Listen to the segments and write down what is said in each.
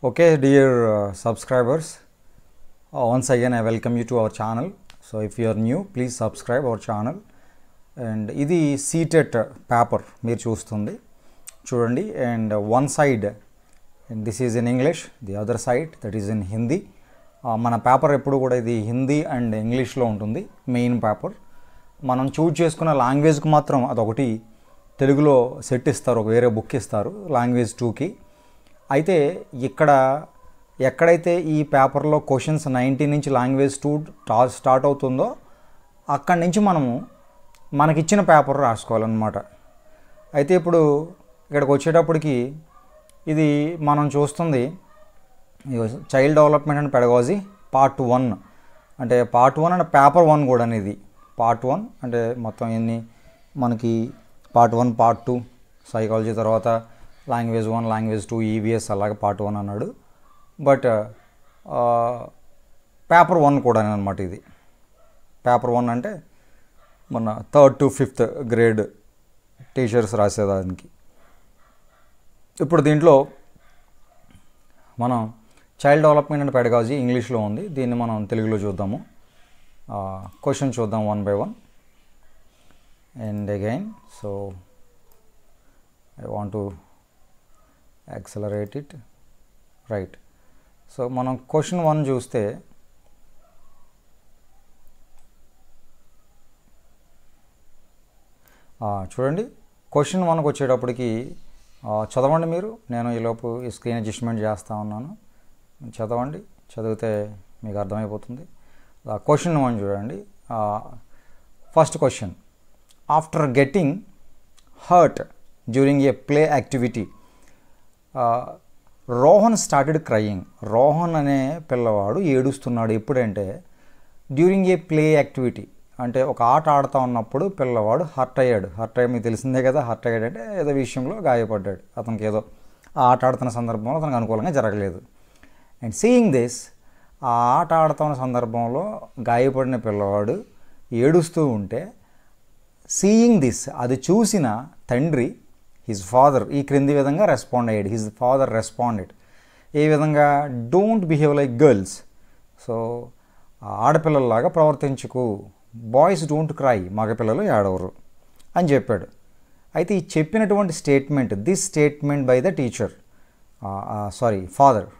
Okay, dear subscribers, once again I welcome you to our channel. So if you are new, please subscribe our channel. And ఇది CTET paper మీరు చూస్తుంది చూడండి. And one side and this is in English, the other side that is in Hindi. మన paper ఎప్పుడు కూడా ఇది Hindi and ఇంగ్లీష్లో ఉంటుంది మెయిన్ పేపర్. మనం చూజ్ చేసుకున్న లాంగ్వేజ్కి మాత్రం అదొకటి తెలుగులో సెట్ ఇస్తారు, ఒక వేరే బుక్ ఇస్తారు లాంగ్వేజ్ 2కి. అయితే ఇక్కడ ఎక్కడైతే ఈ పేపర్లో క్వశ్చన్స్ 19 నుంచి లాంగ్వేజ్ 2 స్టార్ట్ అవుతుందో అక్కడి నుంచి మనకిచ్చిన పేపర్ రాసుకోవాలన్నమాట. అయితే ఇప్పుడు ఇక్కడికి వచ్చేటప్పటికి ఇది మనం చూస్తుంది child development and pedagogy part 1. అంటే పార్ట్ 1 అంటే పేపర్ 1 కూడా ఇది పార్ట్ 1. అంటే మొత్తం ఎన్ని మనకి పార్ట్ 1 పార్ట్ 2 సైకాలజీ, తర్వాత లాంగ్వేజ్ 1 లాంగ్వేజ్ 2 ఈవీఎస్ అలాగే పార్ట్ 1 అన్నాడు. బట్ పేపర్ 1 కూడా అనమాట ఇది. పేపర్ 1 అంటే మన 3rd to 5th grade teachers రాసేదానికి. ఇప్పుడు దీంట్లో మనం చైల్డ్ డెవలప్మెంట్ అండ్ పెడగాజీ ఇంగ్లీష్లో ఉంది, దీన్ని మనం తెలుగులో చూద్దాము. క్వశ్చన్ చూద్దాం 1 by 1. And again so I want to accelerate it right. So మనం క్వశ్చన్ 1 చూస్తే చూడండి. క్వశ్చన్ 1కి వచ్చేటప్పటికి చదవండి మీరు. నేను ఈలోపు ఈ స్క్రీన్ అడ్జస్ట్మెంట్ చేస్తూ ఉన్నాను, చదవండి. చదివితే మీకు అర్థమైపోతుంది. క్వశ్చన్ 1 చూడండి. First question, after getting hurt during a play activity Rohan started crying. Rohan అనే పిల్లవాడు ఏడుస్తున్నాడు. ఎప్పుడంటే డ్యూరింగ్ ఏ ప్లే యాక్టివిటీ, అంటే ఒక ఆట ఆడుతూ ఉన్నప్పుడు పిల్లవాడు హర్ట్ అయ్యాడు. హర్ట్ అయ్యి మీకు తెలిసిందే కదా, హర్ట్ అయ్యాడు అంటే ఏదో విషయంలో గాయపడ్డాడు. అతనికి ఏదో ఆట ఆడుతున్న సందర్భంలో అతనికి అనుకూలంగా జరగలేదు. అండ్ సీయింగ్ దిస్, ఆ ఆట ఆడుతున్న సందర్భంలో గాయపడిన పిల్లవాడు ఏడుస్తూ ఉంటే సీయింగ్ దిస్, అది చూసిన తండ్రి హిజ్ ఫాదర్ ఈ క్రింది విధంగా రెస్పాండ్ అయ్యాడు. హిజ్ ఫాదర్ రెస్పాండెడ్ ఏ విధంగా, don't behave like girls. So ఆడపిల్లల్లాగా ప్రవర్తించుకు, బాయ్స్ డోంట్ క్రై, మగపిల్లలు ఏడవరు అని చెప్పాడు. అయితే ఈ చెప్పినటువంటి statement, this statement by the teacher father.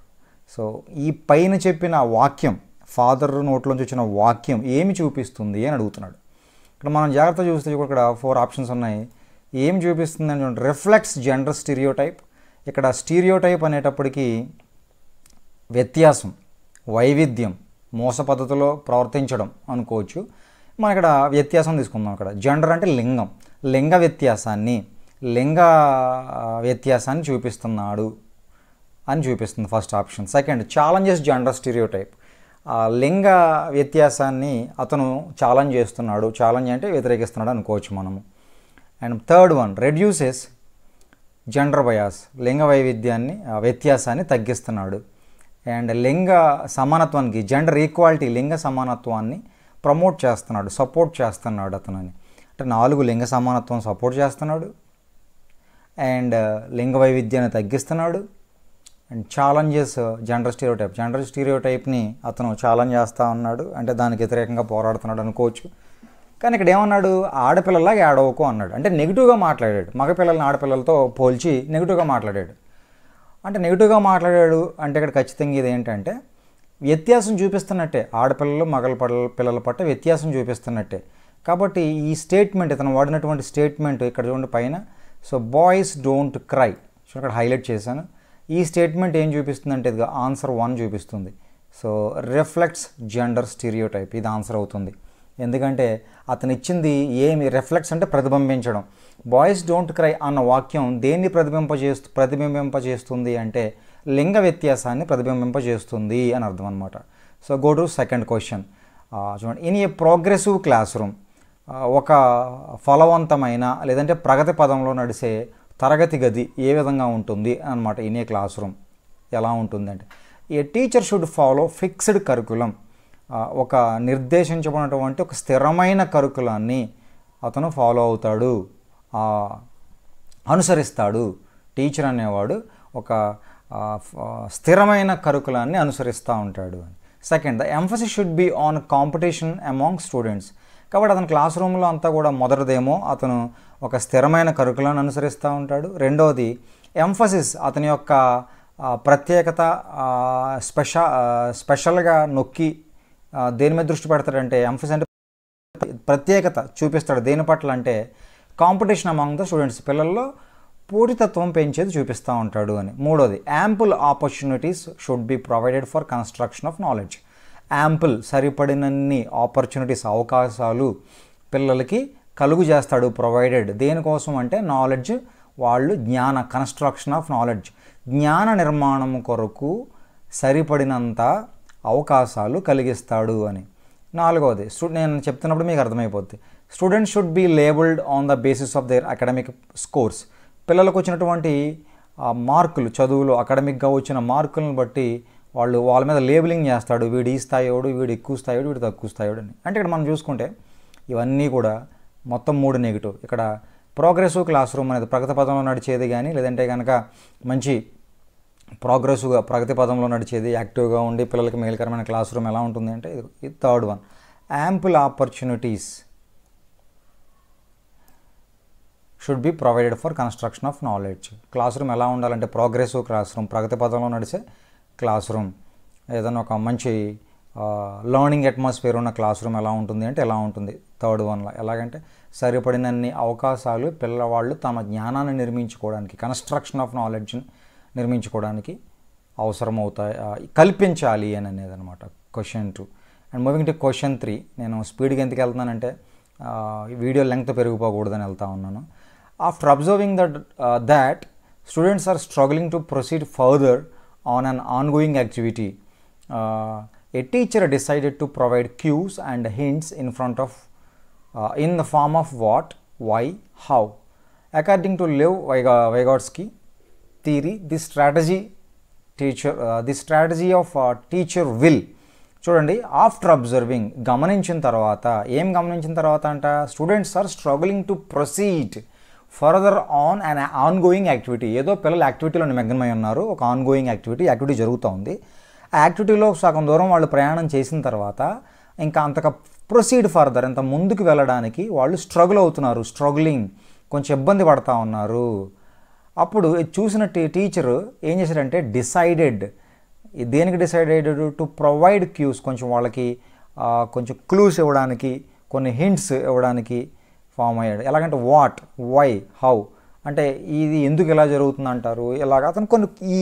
So ఈ పైన చెప్పిన వాక్యం, ఫాదర్ నోట్లోంచి వచ్చిన వాక్యం ఏమి చూపిస్తుంది అని అడుగుతున్నాడు. ఇక్కడ మనం జాగ్రత్త చూస్తే ఇక్కడ 4 ఆప్షన్స్ ఉన్నాయి. ఏం చూపిస్తుంది అని చూడండి, రిఫ్లెక్ట్స్ జెండర్ స్టీరియోటైప్. ఇక్కడ స్టీరియోటైప్ అనేటప్పటికీ వ్యత్యాసం, వైవిధ్యం, మోస పద్ధతిలో ప్రవర్తించడం అనుకోవచ్చు. మనం ఇక్కడ వ్యత్యాసం తీసుకుందాం. ఇక్కడ జెండర్ అంటే లింగం, లింగ వ్యత్యాసాన్ని చూపిస్తున్నాడు అని చూపిస్తుంది first option. Second, challenges gender stereotype. లింగ వ్యత్యాసాన్ని అతను ఛాలెంజ్ చేస్తున్నాడు, ఛాలెంజ్ అంటే వ్యతిరేకిస్తున్నాడు అనుకోవచ్చు మనము. And third one, reduces gender bias, లింగ వ్యత్యాసాన్ని తగ్గిస్తున్నాడు. అండ్ లింగ సమానత్వానికి, జెండర్ ఈక్వాలిటీ, లింగ సమానత్వాన్ని ప్రమోట్ చేస్తున్నాడు, సపోర్ట్ చేస్తున్నాడు అతనని. అంటే 4 లింగ సమానత్వం సపోర్ట్ చేస్తున్నాడు, అండ్ లింగ వైవిధ్యాన్ని తగ్గిస్తున్నాడు, అండ్ ఛాలెంజెస్ జెండర్ స్టీరియోటైప్ని అతను ఛాలెంజ్ చేస్తూ ఉన్నాడు, అంటే దానికి వ్యతిరేకంగా పోరాడుతున్నాడు అనుకోవచ్చు. కానీ ఇక్కడ ఏమన్నాడు, ఆడపిల్లలాగా ఏడవకు అన్నాడు. అంటే నెగిటివ్గా మాట్లాడాడు, మగపిల్లల్ని ఆడపిల్లలతో పోల్చి నెగిటివ్గా మాట్లాడాడు. అంటే నెగిటివ్గా మాట్లాడాడు అంటే ఇక్కడ ఖచ్చితంగా ఇది ఏంటంటే వ్యత్యాసం చూపిస్తున్నట్టే, ఆడపిల్లలు పిల్లల పట్ల వ్యత్యాసం చూపిస్తున్నట్టే. కాబట్టి ఈ స్టేట్మెంట్, ఇతను వాడినటువంటి స్టేట్మెంట్ ఇక్కడ చూడండి పైన. సో బాయ్స్ డోంట్ క్రై, ఇక్కడ హైలైట్ చేశాను. ఈ స్టేట్మెంట్ ఏం చూపిస్తుందంటే ఇది ఆన్సర్ 1 చూపిస్తుంది. సో రిఫ్లెక్ట్స్ జెండర్ స్టీరియోటైప్, ఇది ఆన్సర్ అవుతుంది. ఎందుకంటే అతను ఇచ్చింది ఏమి, రిఫ్లెక్ట్స్ అంటే ప్రతిబింబించడం. బాయ్స్ డోంట్ క్రై అన్న వాక్యం దేన్ని ప్రతిబింబింపజేస్తుంది అంటే లింగ వ్యత్యాసాన్ని ప్రతిబింబింపజేస్తుంది అని అర్థం అనమాట. So go to second question. చూడండి, in a progressive class room, ఒక ఫలవంతమైన లేదంటే ప్రగతి పదంలో నడిసే తరగతి గది ఏ విధంగా ఉంటుంది అనమాట. ఇన్ ఏ క్లాస్ రూమ్ ఎలా ఉంటుందంటే, a teacher should follow fixed curriculum, ఒక నిర్దేశించబడినటువంటి ఒక స్థిరమైన కరికులాన్ని అతను ఫాలో అవుతాడు, అనుసరిస్తాడు. టీచర్ అనేవాడు ఒక స్థిరమైన కరికులాన్ని అనుసరిస్తూ ఉంటాడు. Second, the emphasis should be on competition among students. కాబట్టి అతను క్లాస్ రూమ్లో అంతా కూడా మొదటిదేమో అతను ఒక స్థిరమైన కరికులాన్ని అనుసరిస్తూ ఉంటాడు. రెండవది, ఎంఫసిస్ అతని యొక్క ప్రత్యేకత స్పెషల్గా నొక్కి దేని మీద దృష్టి పెడతాడంటే, ఎంఫసిస్ అంటే ప్రత్యేకత చూపిస్తాడు దేని పట్ల అంటే కాంపిటీషన్ అమాంగ్ ద స్టూడెంట్స్, పిల్లల్లో పోటీతత్వం పెంచేది చూపిస్తూ ఉంటాడు అని. మూడోది, ample opportunities should be provided for construction of knowledge. Ample సరిపడినన్ని ఆపర్చునిటీస్ అవకాశాలు పిల్లలకి కలుగు చేస్తాడు, ప్రొవైడెడ్ దేనికోసం అంటే నాలెడ్జ్, వాళ్ళు కన్స్ట్రక్షన్ ఆఫ్ నాలెడ్జ్, జ్ఞాన నిర్మాణం కొరకు సరిపడినంత అవకాశాలు కలిగిస్తాడు అని. నాలుగవది, నేను చెప్తున్నప్పుడు మీకు అర్థమైపోద్ది, students should be labelled on the basis of their academic scores. పిల్లలకు వచ్చినటువంటి మార్కులు, చదువులో అకాడమిక్గా వచ్చిన మార్కులను బట్టి వాళ్ళ మీద లేబులింగ్ చేస్తాడు, వీడు ఈ స్థాయివాడు, వీడు ఎక్కువ స్థాయివాడు, వీడు తక్కువ స్థాయివాడు అని. అంటే ఇక్కడ మనం చూసుకుంటే ఇవన్నీ కూడా మొత్తం 3 నెగిటివ్. ఇక్కడ ప్రోగ్రెసివ్ క్లాస్ రూమ్ అనేది ప్రగతి పదంలో నడిచేది కానీ, లేదంటే కనుక మంచి ప్రోగ్రెసివ్గా ప్రగతి పదంలో నడిచేది, యాక్టివ్గా ఉండి పిల్లలకి మేలుకరమైన క్లాస్ రూమ్ ఎలా ఉంటుంది అంటే ఇది third one. Ample opportunities should be provided for construction of knowledge. Class room ఎలా ఉండాలంటే ప్రోగ్రెసివ్ క్లాస్ రూమ్, ప్రగతి పదంలో నడిచే క్లాస్ రూమ్, ఏదైనా ఒక మంచి లర్నింగ్ అట్మాస్ఫియర్ ఉన్న క్లాస్ రూమ్ ఎలా ఉంటుంది అంటే ఎలా ఉంటుంది థర్డ్ వన్లో. ఎలాగంటే సరిపడినన్ని అవకాశాలు పిల్లవాళ్ళు తమ జ్ఞానాన్ని నిర్మించుకోవడానికి, కన్స్ట్రక్షన్ ఆఫ్ నాలెడ్జ్ని నిర్మించుకోవడానికి అవసరమవుతాయి, కల్పించాలి అని అనేది అనమాట question 2. And moving to question 3, నేను స్పీడ్గా ఎందుకు వెళ్తున్నానంటే వీడియో లెంగ్త్ పెరిగిపోకూడదని వెళ్తా ఉన్నాను. After observing that students are struggling to proceed further on an ongoing activity, a teacher decided to provide cues and hints in the form of what, why, how. According to Lev Vygotsky theory, this strategy of teacher will, చూడండి, after observing, గమనించిన తర్వాత, ఏం గమనించిన తర్వాత అంట, students are struggling to proceed further on and ongoing activity. ఏదో పిల్లలు యాక్టివిటీలో నిమగ్నమై ఉన్నారు, ఒక ఆన్గోయింగ్ యాక్టివిటీ జరుగుతూ ఉంది. ఆ యాక్టివిటీలో సగం దూరం వాళ్ళు ప్రయాణం చేసిన తర్వాత ఇంకా అంతగా ప్రొసీడ్ ఫర్దర్, ఇంత ముందుకు వెళ్ళడానికి వాళ్ళు స్ట్రగుల్ అవుతున్నారు, కొంచెం ఇబ్బంది పడతా ఉన్నారు. అప్పుడు చూసిన టీచరు ఏం చేశారంటే డిసైడెడ్, దేనికి డిసైడెడ్, టు ప్రొవైడ్ క్యూస్, కొంచెం వాళ్ళకి కొంచెం క్లూస్ ఇవ్వడానికి, కొన్ని హింట్స్ ఇవ్వడానికి ఫామ్ అయ్యాడు. ఎలాగంటే వాట్, వై, హౌ, అంటే ఇది ఎందుకు ఇలా జరుగుతుంది అంటారు, ఇలాగ అతను కొన్ని ఈ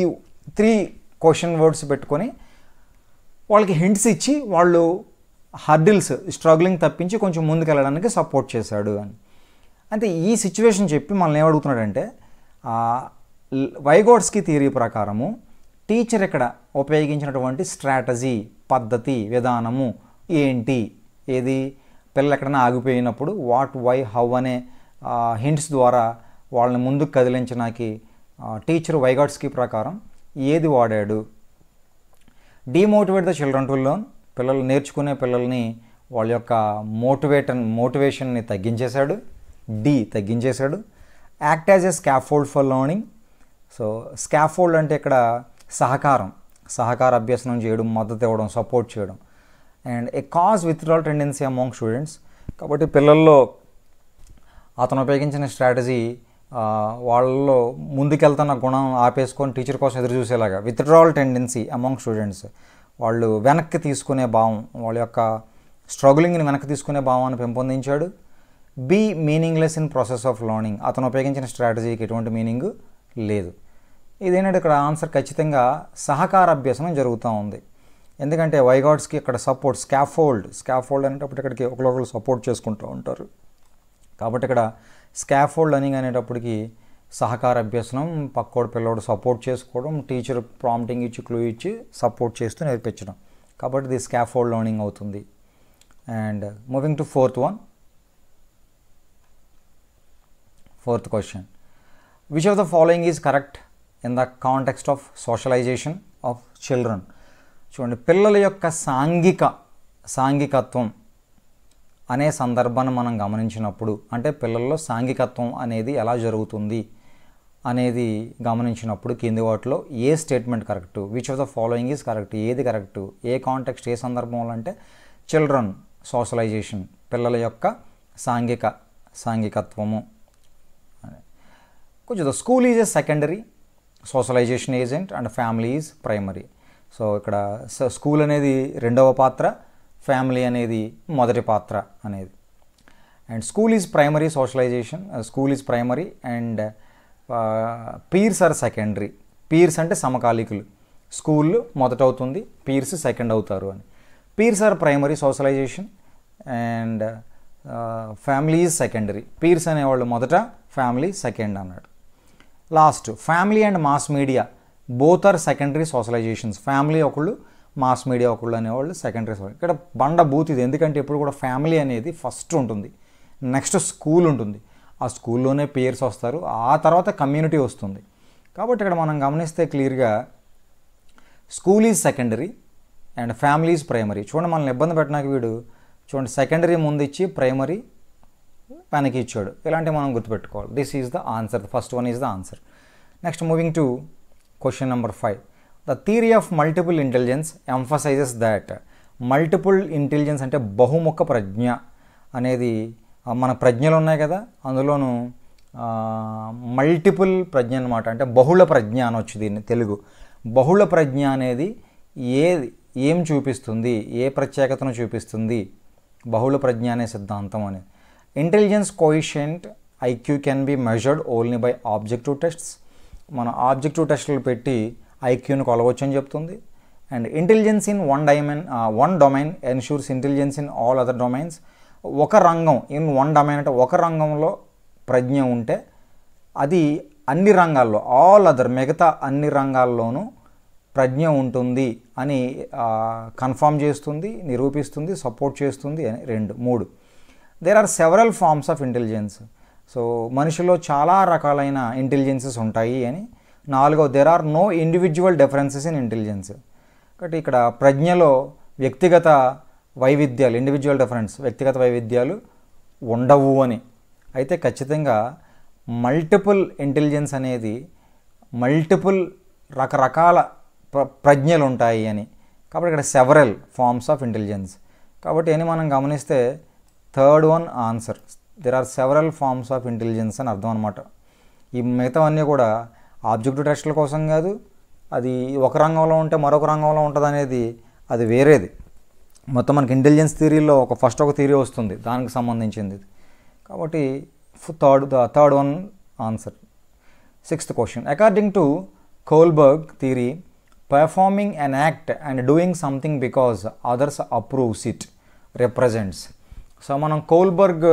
3 క్వశ్చన్ వర్డ్స్ పెట్టుకొని వాళ్ళకి హింట్స్ ఇచ్చి వాళ్ళు హర్డిల్స్, స్ట్రగ్లింగ్ తప్పించి కొంచెం ముందుకు వెళ్ళడానికి సపోర్ట్ చేశాడు అని. అంటే ఈ సిచ్యువేషన్ చెప్పి మనల్ని ఏమడుగుతున్నాడంటే, వైగోట్స్కీ థియరీ ప్రకారము టీచర్ ఇక్కడ ఉపయోగించినటువంటి స్ట్రాటజీ, పద్ధతి, విధానము ఏంటి, ఏది పిల్లలు ఎక్కడైనా ఆగిపోయినప్పుడు వాట్, వై, హౌ అనే హింట్స్ ద్వారా వాళ్ళని ముందుకు కదిలించడానికి టీచర్ వైగోట్స్కీ ప్రకారం ఏది వాడాడు. Demotivate the children to learn, పిల్లలు నేర్చుకునే పిల్లల్ని వాళ్ళ యొక్క మోటివేషన్ని తగ్గించేశాడు. తగ్గించేశాడు. Act as a scaffold for learning. So scaffold అంటే ఇక్కడ సహకార అభ్యసనం చేయడం, మద్దతు ఇవ్వడం, సపోర్ట్ చేయడం. And a cause withdrawal tendency among students. కాబట్టి పిల్లల్లో అతను ఉపయోగించిన స్ట్రాటజీ వాళ్ళలో ముందుకెళ్తున్న గుణం ఆపేసుకొని టీచర్ కోసం ఎదురు చూసేలాగా, విత్డ్రాల్ టెండెన్సీ అమాంగ్ స్టూడెంట్స్, వాళ్ళు వెనక్కి తీసుకునే భావం, వాళ్ళ యొక్క స్ట్రగులింగ్ని వెనక్కి తీసుకునే భావాన్ని పెంపొందించాడు. Be meaningless in process of learning, అతను ఉపయోగించిన స్ట్రాటజీకి ఎటువంటి మీనింగ్ లేదు. ఇదేంటంటే ఇక్కడ ఆన్సర్ ఖచ్చితంగా సహకార అభ్యసనం జరుగుతూ ఉంది. ఎందుకంటే వైగోట్స్కి ఇక్కడ సపోర్ట్, స్కాఫోల్డ్ అనేటప్పుడు ఇక్కడికి ఒకరికొకరు సపోర్ట్ చేసుకుంటూ ఉంటారు. కాబట్టి ఇక్కడ స్కాఫోల్డ్ లెర్నింగ్ అనేటప్పటికి సహకార అభ్యసనం, పక్కోడు పిల్లోడు సపోర్ట్ చేసుకోవడం, టీచర్ ప్రాంప్టింగ్ ఇచ్చి క్లూ ఇచ్చి సపోర్ట్ చేస్తూ నేర్పించడం. కాబట్టి ఇది స్కాఫోల్డ్ లెర్నింగ్ అవుతుంది. And moving to fourth question, which of the following is correct in the context of socialisation of children. చూడండి, పిల్లల యొక్క సాంఘికత్వం అనే సందర్భాన్ని మనం గమనించినప్పుడు, అంటే పిల్లల్లో సాంఘికత్వం అనేది ఎలా జరుగుతుంది అనేది గమనించినప్పుడు కింది వాటిలో ఏ statement correct, which of the following is correct, ఏది కరెక్ట్, ఏ కాంటెక్స్ట్, ఏ సందర్భంలో అంటే చిల్డ్రన్ సోషలైజేషన్, పిల్లల యొక్క సాంఘికత్వము. కొంచెం school is a secondary socialization agent and family is primary. So ఇక్కడ స్కూల్ అనేది రెండవ పాత్ర, ఫ్యామిలీ అనేది మొదటి పాత్ర అనేది. And school is primary socialization, school is primary and peers are secondary. Peers అంటే సమకాలీకులు, స్కూల్ మొదట అవుతుంది, పీర్స్ సెకండ్ అవుతారు అని. Peers are primary socialization and family is secondary. Peers అనేవాళ్ళు మొదట, ఫ్యామిలీ సెకండ్ అన్నాడు. Last family and mass media both are secondary socializations. Family ఒకళ్ళు, మాస్ మీడియా ఒకళ్ళు అనేవాళ్ళు సెకండరీ. ఇక్కడ బండ బూత్ ఇది, ఎందుకంటే ఇప్పుడు కూడా ఫ్యామిలీ అనేది ఫస్ట్ ఉంటుంది, నెక్స్ట్ స్కూల్ ఉంటుంది, ఆ స్కూల్లోనే పేర్స్ వస్తారు, ఆ తర్వాత కమ్యూనిటీ వస్తుంది. కాబట్టి ఇక్కడ మనం గమనిస్తే క్లియర్గా school is secondary and family is primary. చూడండి మనల్ని ఇబ్బంది పెట్టినాక వీడు చూడండి సెకండరీ ముందు ఇచ్చి ప్రైమరీ వెనక్కి ఇచ్చాడు. ఇలాంటివి మనం గుర్తుపెట్టుకోవాలి. This is the answer, the first one is the answer. Next moving to question number 5. The theory of multiple intelligence emphasises that. Multiple intelligence అంటే బహుముఖ ప్రజ్ఞ అనేది, మన ప్రజ్ఞలు ఉన్నాయి కదా, అందులోనూ మల్టిపుల్ ప్రజ్ఞ అనమాట, అంటే బహుళ ప్రజ్ఞ అనొచ్చు దీన్ని తెలుగు. బహుళ ప్రజ్ఞ అనేది ఏం చూపిస్తుంది, ఏ ప్రత్యేకతను చూపిస్తుంది, బహుళ ప్రజ్ఞ అనే సిద్ధాంతం అనేది. Intelligence quotient IQ can be measured only by objective tests. మన ఆబ్జెక్టివ్ టెస్టులు పెట్టి ఐక్యూని కొలవచ్చు అని చెప్తుంది. And intelligence in one domain ensures intelligence in all other domains. ఒక రంగం, ఇన్ వన్ డొమైన్ అంటే ఒక రంగంలో ప్రజ్ఞ ఉంటే అది అన్ని రంగాల్లో, ఆల్ అదర్ మిగతా అన్ని రంగాల్లోనూ ప్రజ్ఞ ఉంటుంది అని కన్ఫర్మ్ చేస్తుంది, నిరూపిస్తుంది, సపోర్ట్ చేస్తుంది అని 2. 3 there are several forms of intelligence. So మనిషిలో చాలా రకాలైన ఇంటెలిజెన్సెస్ ఉంటాయి అని. 4 there are no individual differences in intelligence. కాబట్టి ఇక్కడ ప్రజ్ఞలో వ్యక్తిగత వైవిధ్యాలు, ఇండివిజువల్ డిఫరెన్స్, వ్యక్తిగత వైవిధ్యాలు ఉండవు అని. అయితే ఖచ్చితంగా మల్టిపుల్ ఇంటెలిజెన్స్ అనేది మల్టిపుల్ రకరకాల ప్రజ్ఞలు ఉంటాయి అని. కాబట్టి ఇక్కడ సెవరల్ ఫార్మ్స్ ఆఫ్ ఇంటెలిజెన్స్. కాబట్టి అని మనం గమనిస్తే third one answer. There are several forms of intelligence అని అర్థం అనమాట. ఈ మిగతావన్నీ కూడా ఆబ్జెక్టివ్ టెస్టుల కోసం కాదు, అది ఒక రంగంలో ఉంటే మరొక రంగంలో ఉంటుంది అనేది అది వేరేది. మొత్తం మనకి ఇంటెలిజెన్స్ థియరీలో ఫస్ట్ ఒక థియరీ వస్తుంది దానికి సంబంధించింది. కాబట్టి third one answer. 6th question. According to Kohlberg theory, performing an act and doing something because others approves it represents. So మనం కోల్బర్గ్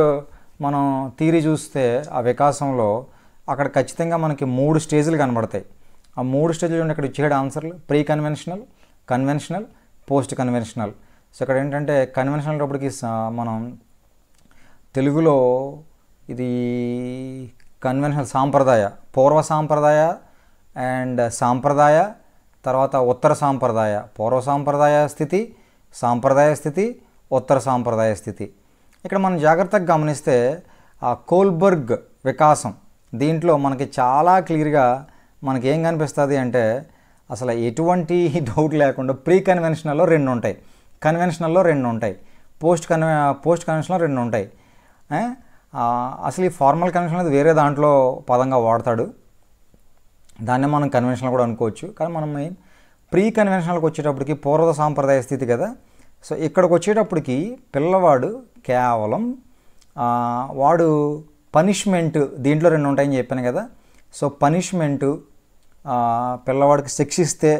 మనం థియరీ చూస్తే ఆ వికాసంలో అక్కడ ఖచ్చితంగా మనకి 3 స్టేజ్లు కనబడతాయి. ఆ 3 స్టేజ్లు ఇక్కడ ఇచ్చేడు ఆన్సర్లు pre conventional, conventional, post conventional. So ఇక్కడ ఏంటంటే కన్వెన్షనల్ అప్పటికి మనం తెలుగులో ఇది కన్వెన్షనల్ సాంప్రదాయ, పూర్వ సాంప్రదాయ అండ్ సాంప్రదాయ, తర్వాత ఉత్తర సాంప్రదాయ, పూర్వ సాంప్రదాయ స్థితి, సాంప్రదాయ స్థితి, ఉత్తర సాంప్రదాయ స్థితి. ఇక్కడ మనం జాగ్రత్తగా గమనిస్తే ఆ కోల్బర్గ్ వికాసం దీంట్లో మనకి చాలా క్లియర్గా మనకి ఏం కనిపిస్తుంది అంటే అసలు ఎటువంటి డౌట్ లేకుండా ప్రీ కన్వెన్షనల్లో 2 ఉంటాయి, కన్వెన్షనల్లో 2 ఉంటాయి, పోస్ట్ కన్వెన్షనల్లో 2 ఉంటాయి. అసలు ఈ ఫార్మల్ కన్వెన్షన్ అనేది వేరే దాంట్లో పదంగా వాడతాడు, దాన్నే మనం కన్వెన్షనల్ కూడా అనుకోవచ్చు. కానీ మనం ప్రీ కన్వెన్షనల్కి వచ్చేటప్పటికి పూర్వ సాంప్రదాయ స్థితి కదా. సో ఇక్కడికి వచ్చేటప్పటికి పిల్లవాడు కేవలం వాడు పనిష్మెంట్ దీంట్లో 2 ఉంటాయని చెప్పాను కదా. సో పనిష్మెంటు పిల్లవాడికి శిక్షిస్తే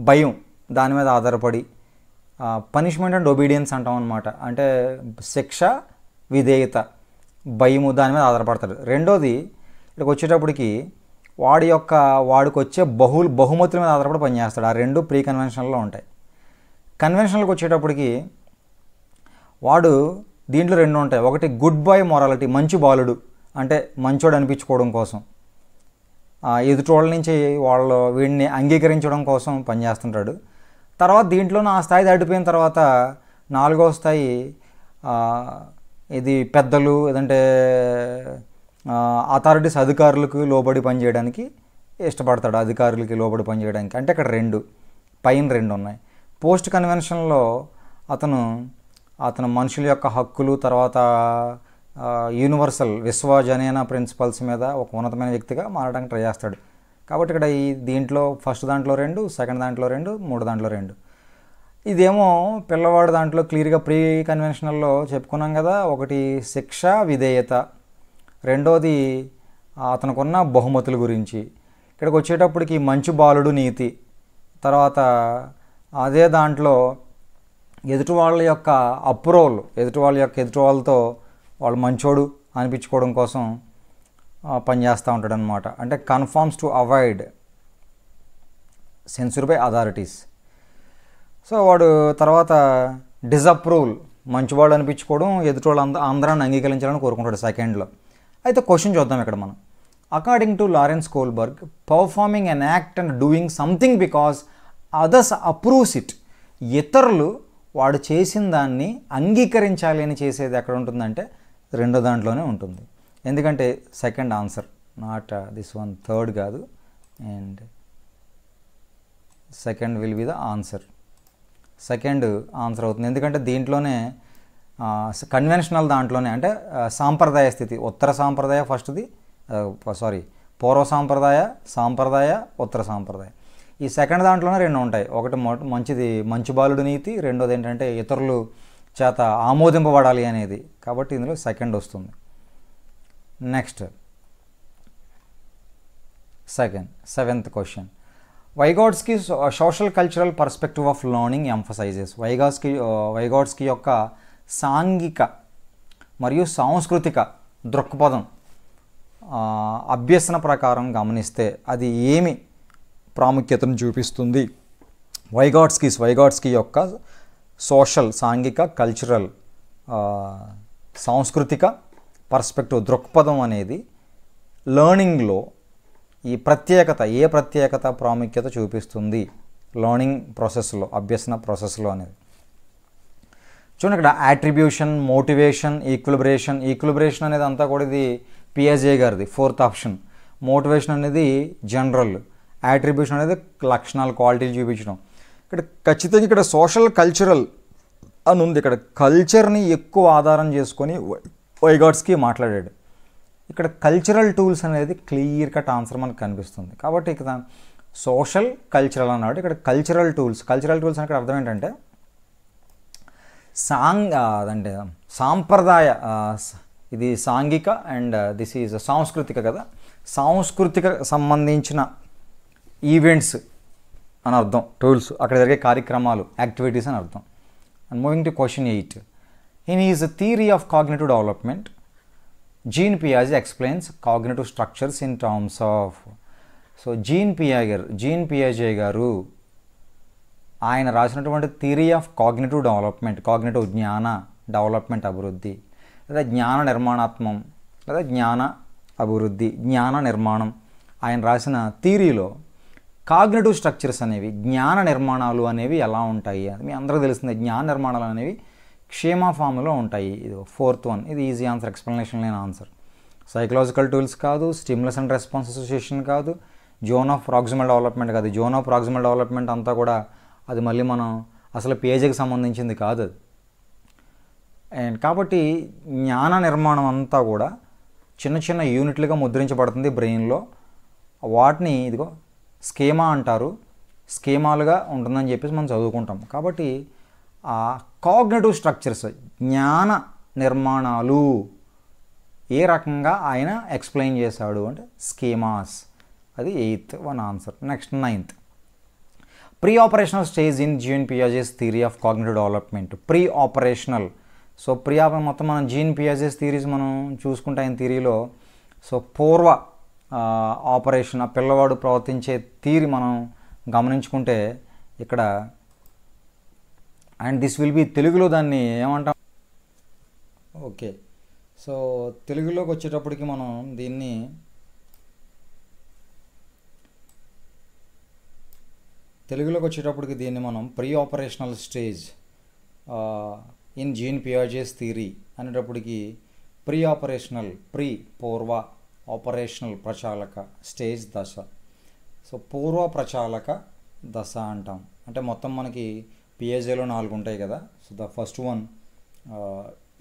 భయం దాని మీద ఆధారపడి, పనిష్మెంట్ అండ్ ఒబీడియన్స్ అంటాం అనమాట. అంటే శిక్ష, విధేయత, భయము దాని మీద ఆధారపడతాడు. రెండోది ఇక్కడికి వచ్చేటప్పటికి వాడికి వచ్చే బహుమతుల మీద ఆధారపడి పనిచేస్తాడు. ఆ 2 ప్రీ కన్వెన్షనల్లో ఉంటాయి. కన్వెన్షనల్కి వచ్చేటప్పటికి వాడు దీంట్లో 2 ఉంటాయి. ఒకటి గుడ్ బాయ్ మొరాలిటీ, మంచి బాలుడు అంటే మంచోడు అనిపించుకోవడం కోసం, ఎదుటోళ్ళ నుంచి వీడిని అంగీకరించడం కోసం పనిచేస్తుంటాడు. తర్వాత దీంట్లోనూ ఆ స్థాయి దాటిపోయిన తర్వాత 4వ స్థాయి ఇది పెద్దలు ఏదంటే అథారిటీస్ అధికారులకు లోబడి పనిచేయడానికి ఇష్టపడతాడు, అధికారులకి లోబడి పనిచేయడానికి. అంటే ఇక్కడ పైన రెండు ఉన్నాయి. పోస్ట్ కన్వెన్షన్లో అతను మనుషుల యొక్క హక్కులు, తర్వాత యూనివర్సల్ విశ్వజనీన ప్రిన్సిపల్స్ మీద ఒక ఉన్నతమైన వ్యక్తిగా మారడానికి ట్రై చేస్తాడు. కాబట్టి ఇక్కడ దీంట్లో ఫస్ట్ దాంట్లో 2, సెకండ్ దాంట్లో 2, మూడో దాంట్లో 2. ఇదేమో పిల్లవాడు దాంట్లో క్లియర్గా ప్రీ కన్వెన్షనల్లో చెప్పుకున్నాం కదా, ఒకటి శిక్ష విధేయత, రెండోది అతనుకున్న బహుమతుల గురించి. ఇక్కడికి వచ్చేటప్పటికి మంచి బాలుడు నీతి, తర్వాత అదే దాంట్లో ఎదుటి వాళ్ళ యొక్క అప్రూవల్, ఎదుటి వాళ్ళతో వాళ్ళు మంచోడు అనిపించుకోవడం కోసం పనిచేస్తూ ఉంటాడు అనమాట. అంటే confirms to avoid sensor by authorities. So వాడు తర్వాత డిజప్రూవల్, మంచివాడు అనిపించుకోవడం, ఎదుటి వాళ్ళు అందరాన్ని అంగీకరించాలని కోరుకుంటాడు సెకండ్లో. అయితే క్వశ్చన్ చూద్దాం ఇక్కడ మనం. According to Lawrence Kohlberg, performing an act and doing something because others approves it. ఇతరులు వాడు చేసిన దాన్ని అంగీకరించాలి అని చేసేది ఎక్కడ ఉంటుందంటే రెండో దాంట్లోనే ఉంటుంది. ఎందుకంటే second answer, not this one, third కాదు, and second will be the answer. Second answer అవుతుంది. ఎందుకంటే దీంట్లోనే కన్వెన్షనల్ దాంట్లోనే, అంటే సాంప్రదాయ స్థితి, ఉత్తర సాంప్రదాయ ఫస్ట్ది, పూర్వ సాంప్రదాయ, ఉత్తర సాంప్రదాయ. ఈ సెకండ్ దాంట్లోనే 2 ఉంటాయి. ఒకటి మంచి బాలుడు నీతి, రెండోది ఏంటంటే ఇతరులు చేత ఆమోదింపబడాలి అనేది. కాబట్టి ఇందులో సెకండ్ వస్తుంది. Next seventh question. Vygotsky social cultural perspective of learning emphasizes. Vygotsky యొక్క సాంఘిక మరియు సాంస్కృతిక దృక్పథం అభ్యసన ప్రకారం గమనిస్తే అది ఏమి ప్రాముఖ్యతను చూపిస్తుంది? వైగాట్స్కీ యొక్క సోషల్, సాంఘిక, కల్చరల్, సాంస్కృతిక పర్స్పెక్టివ్ దృక్పథం అనేది లర్నింగ్లో ఏ ప్రత్యేకత ప్రాముఖ్యత చూపిస్తుంది లర్నింగ్ ప్రాసెస్లో, అభ్యసన ప్రాసెస్లో అనేది. చూడండి ఇక్కడ యాట్రిబ్యూషన్, మోటివేషన్, ఈక్విలిబ్రేషన్ అనేది అంతా కూడా ఇది పియాజే గారిది 4th ఆప్షన్. మోటివేషన్ అనేది జనరల్, యాట్రిబ్యూషన్ అనేది లక్షణాలు, క్వాలిటీలు చూపించడం. ఇక్కడ ఖచ్చితంగా ఇక్కడ సోషల్ కల్చరల్ అని ఉంది. ఇక్కడ కల్చర్ని ఎక్కువ ఆధారం చేసుకొని వైగాట్స్కీ మాట్లాడాడు. ఇక్కడ కల్చరల్ టూల్స్ అనేది క్లియర్ కట్ ఆన్సర్ మనకు కనిపిస్తుంది. కాబట్టి ఇక్కడ సోషల్ కల్చరల్ అన్నాడు. ఇక్కడ కల్చరల్ టూల్స్ అని ఇక్కడ అర్థం ఏంటంటే అదంటే సాంప్రదాయ, ఇది సాంఘిక అండ్ దిస్ ఈజ్ సాంస్కృతిక కదా, సాంస్కృతిక సంబంధించిన ఈవెంట్స్ అని అర్థం. టూల్స్ అక్కడ జరిగే కార్యక్రమాలు, యాక్టివిటీస్ అని అర్థం. And moving to question 8. In his theory of cognitive development, Jean పియాజే explains cognitive structures in terms of. So Jean పియాజే గారు ఆయన రాసినటువంటి theory of cognitive development, cognitive జ్ఞాన డెవలప్మెంట్, అభివృద్ధి, లేదా జ్ఞాన నిర్మాణాత్మం, లేదా జ్ఞాన అభివృద్ధి, జ్ఞాన నిర్మాణం, ఆయన రాసిన థియరీలో కాగ్నిటివ్ స్ట్రక్చర్స్ అనేవి, జ్ఞాన నిర్మాణాలు అనేవి ఎలా ఉంటాయి అది మీ అందరికీ తెలిసిందే. జ్ఞాన నిర్మాణాలు అనేవి క్షేమ ఫామ్లో ఉంటాయి. ఇది 4th వన్, ఇది ఈజీ ఆన్సర్, ఎక్స్ప్లెనేషన్ లేని ఆన్సర్. సైకలాజికల్ టూల్స్ కాదు, స్టిమ్యులస్ అండ్ రెస్పాన్స్ అసోసియేషన్ కాదు, జోన్ ఆఫ్ ప్రాక్సిమల్ డెవలప్మెంట్ కాదు. జోన్ ఆఫ్ ప్రాక్సిమల్ డెవలప్మెంట్ అంతా కూడా అది మళ్ళీ మనం అసలు పియాజేకి సంబంధించింది కాదు అది. అండ్ కాబట్టి జ్ఞాన నిర్మాణం అంతా కూడా చిన్న చిన్న యూనిట్లుగా ముద్రించబడుతుంది బ్రెయిన్లో. వాటిని ఇదిగో స్కీమా అంటారు, స్కీమాలుగా ఉంటుందని చెప్పేసి మనం చదువుకుంటాం. కాబట్టి ఆ కాగ్నిటివ్ స్ట్రక్చర్స్, జ్ఞాన నిర్మాణాలు ఏ రకంగా ఆయన ఎక్స్ప్లెయిన్ చేశాడు అంటే స్కీమాస్. అది 8th one answer. Next 9th. Pre operational stage in Jean Piaget's theory of cognitive development. Pre operational, so మొత్తం మనం జీన్ పియాజేస్ థియరీస్ మనం చూసుకుంటే ఆయన థియరీలో సో పూర్వ ఆపరేషన్, ఆ పిల్లవాడు ప్రవర్తించే థియరీ మనం గమనించుకుంటే ఇక్కడ, అండ్ దిస్ విల్ బి తెలుగులో దాన్ని ఏమంటాం, ఓకే. సో తెలుగులోకి వచ్చేటప్పటికి మనం దీన్ని మనం pre operational stage in Jean Piaget's theory అనేటప్పటికి ప్రీ ఆపరేషనల్, పూర్వ ఆపరేషనల్ ప్రచాలక స్టేజ్ దశ. సో పూర్వ ప్రచాలక దశ అంటాం. అంటే మొత్తం మనకి పిహెచ్డిలో 4 ఉంటాయి కదా. సో ద ఫస్ట్ వన్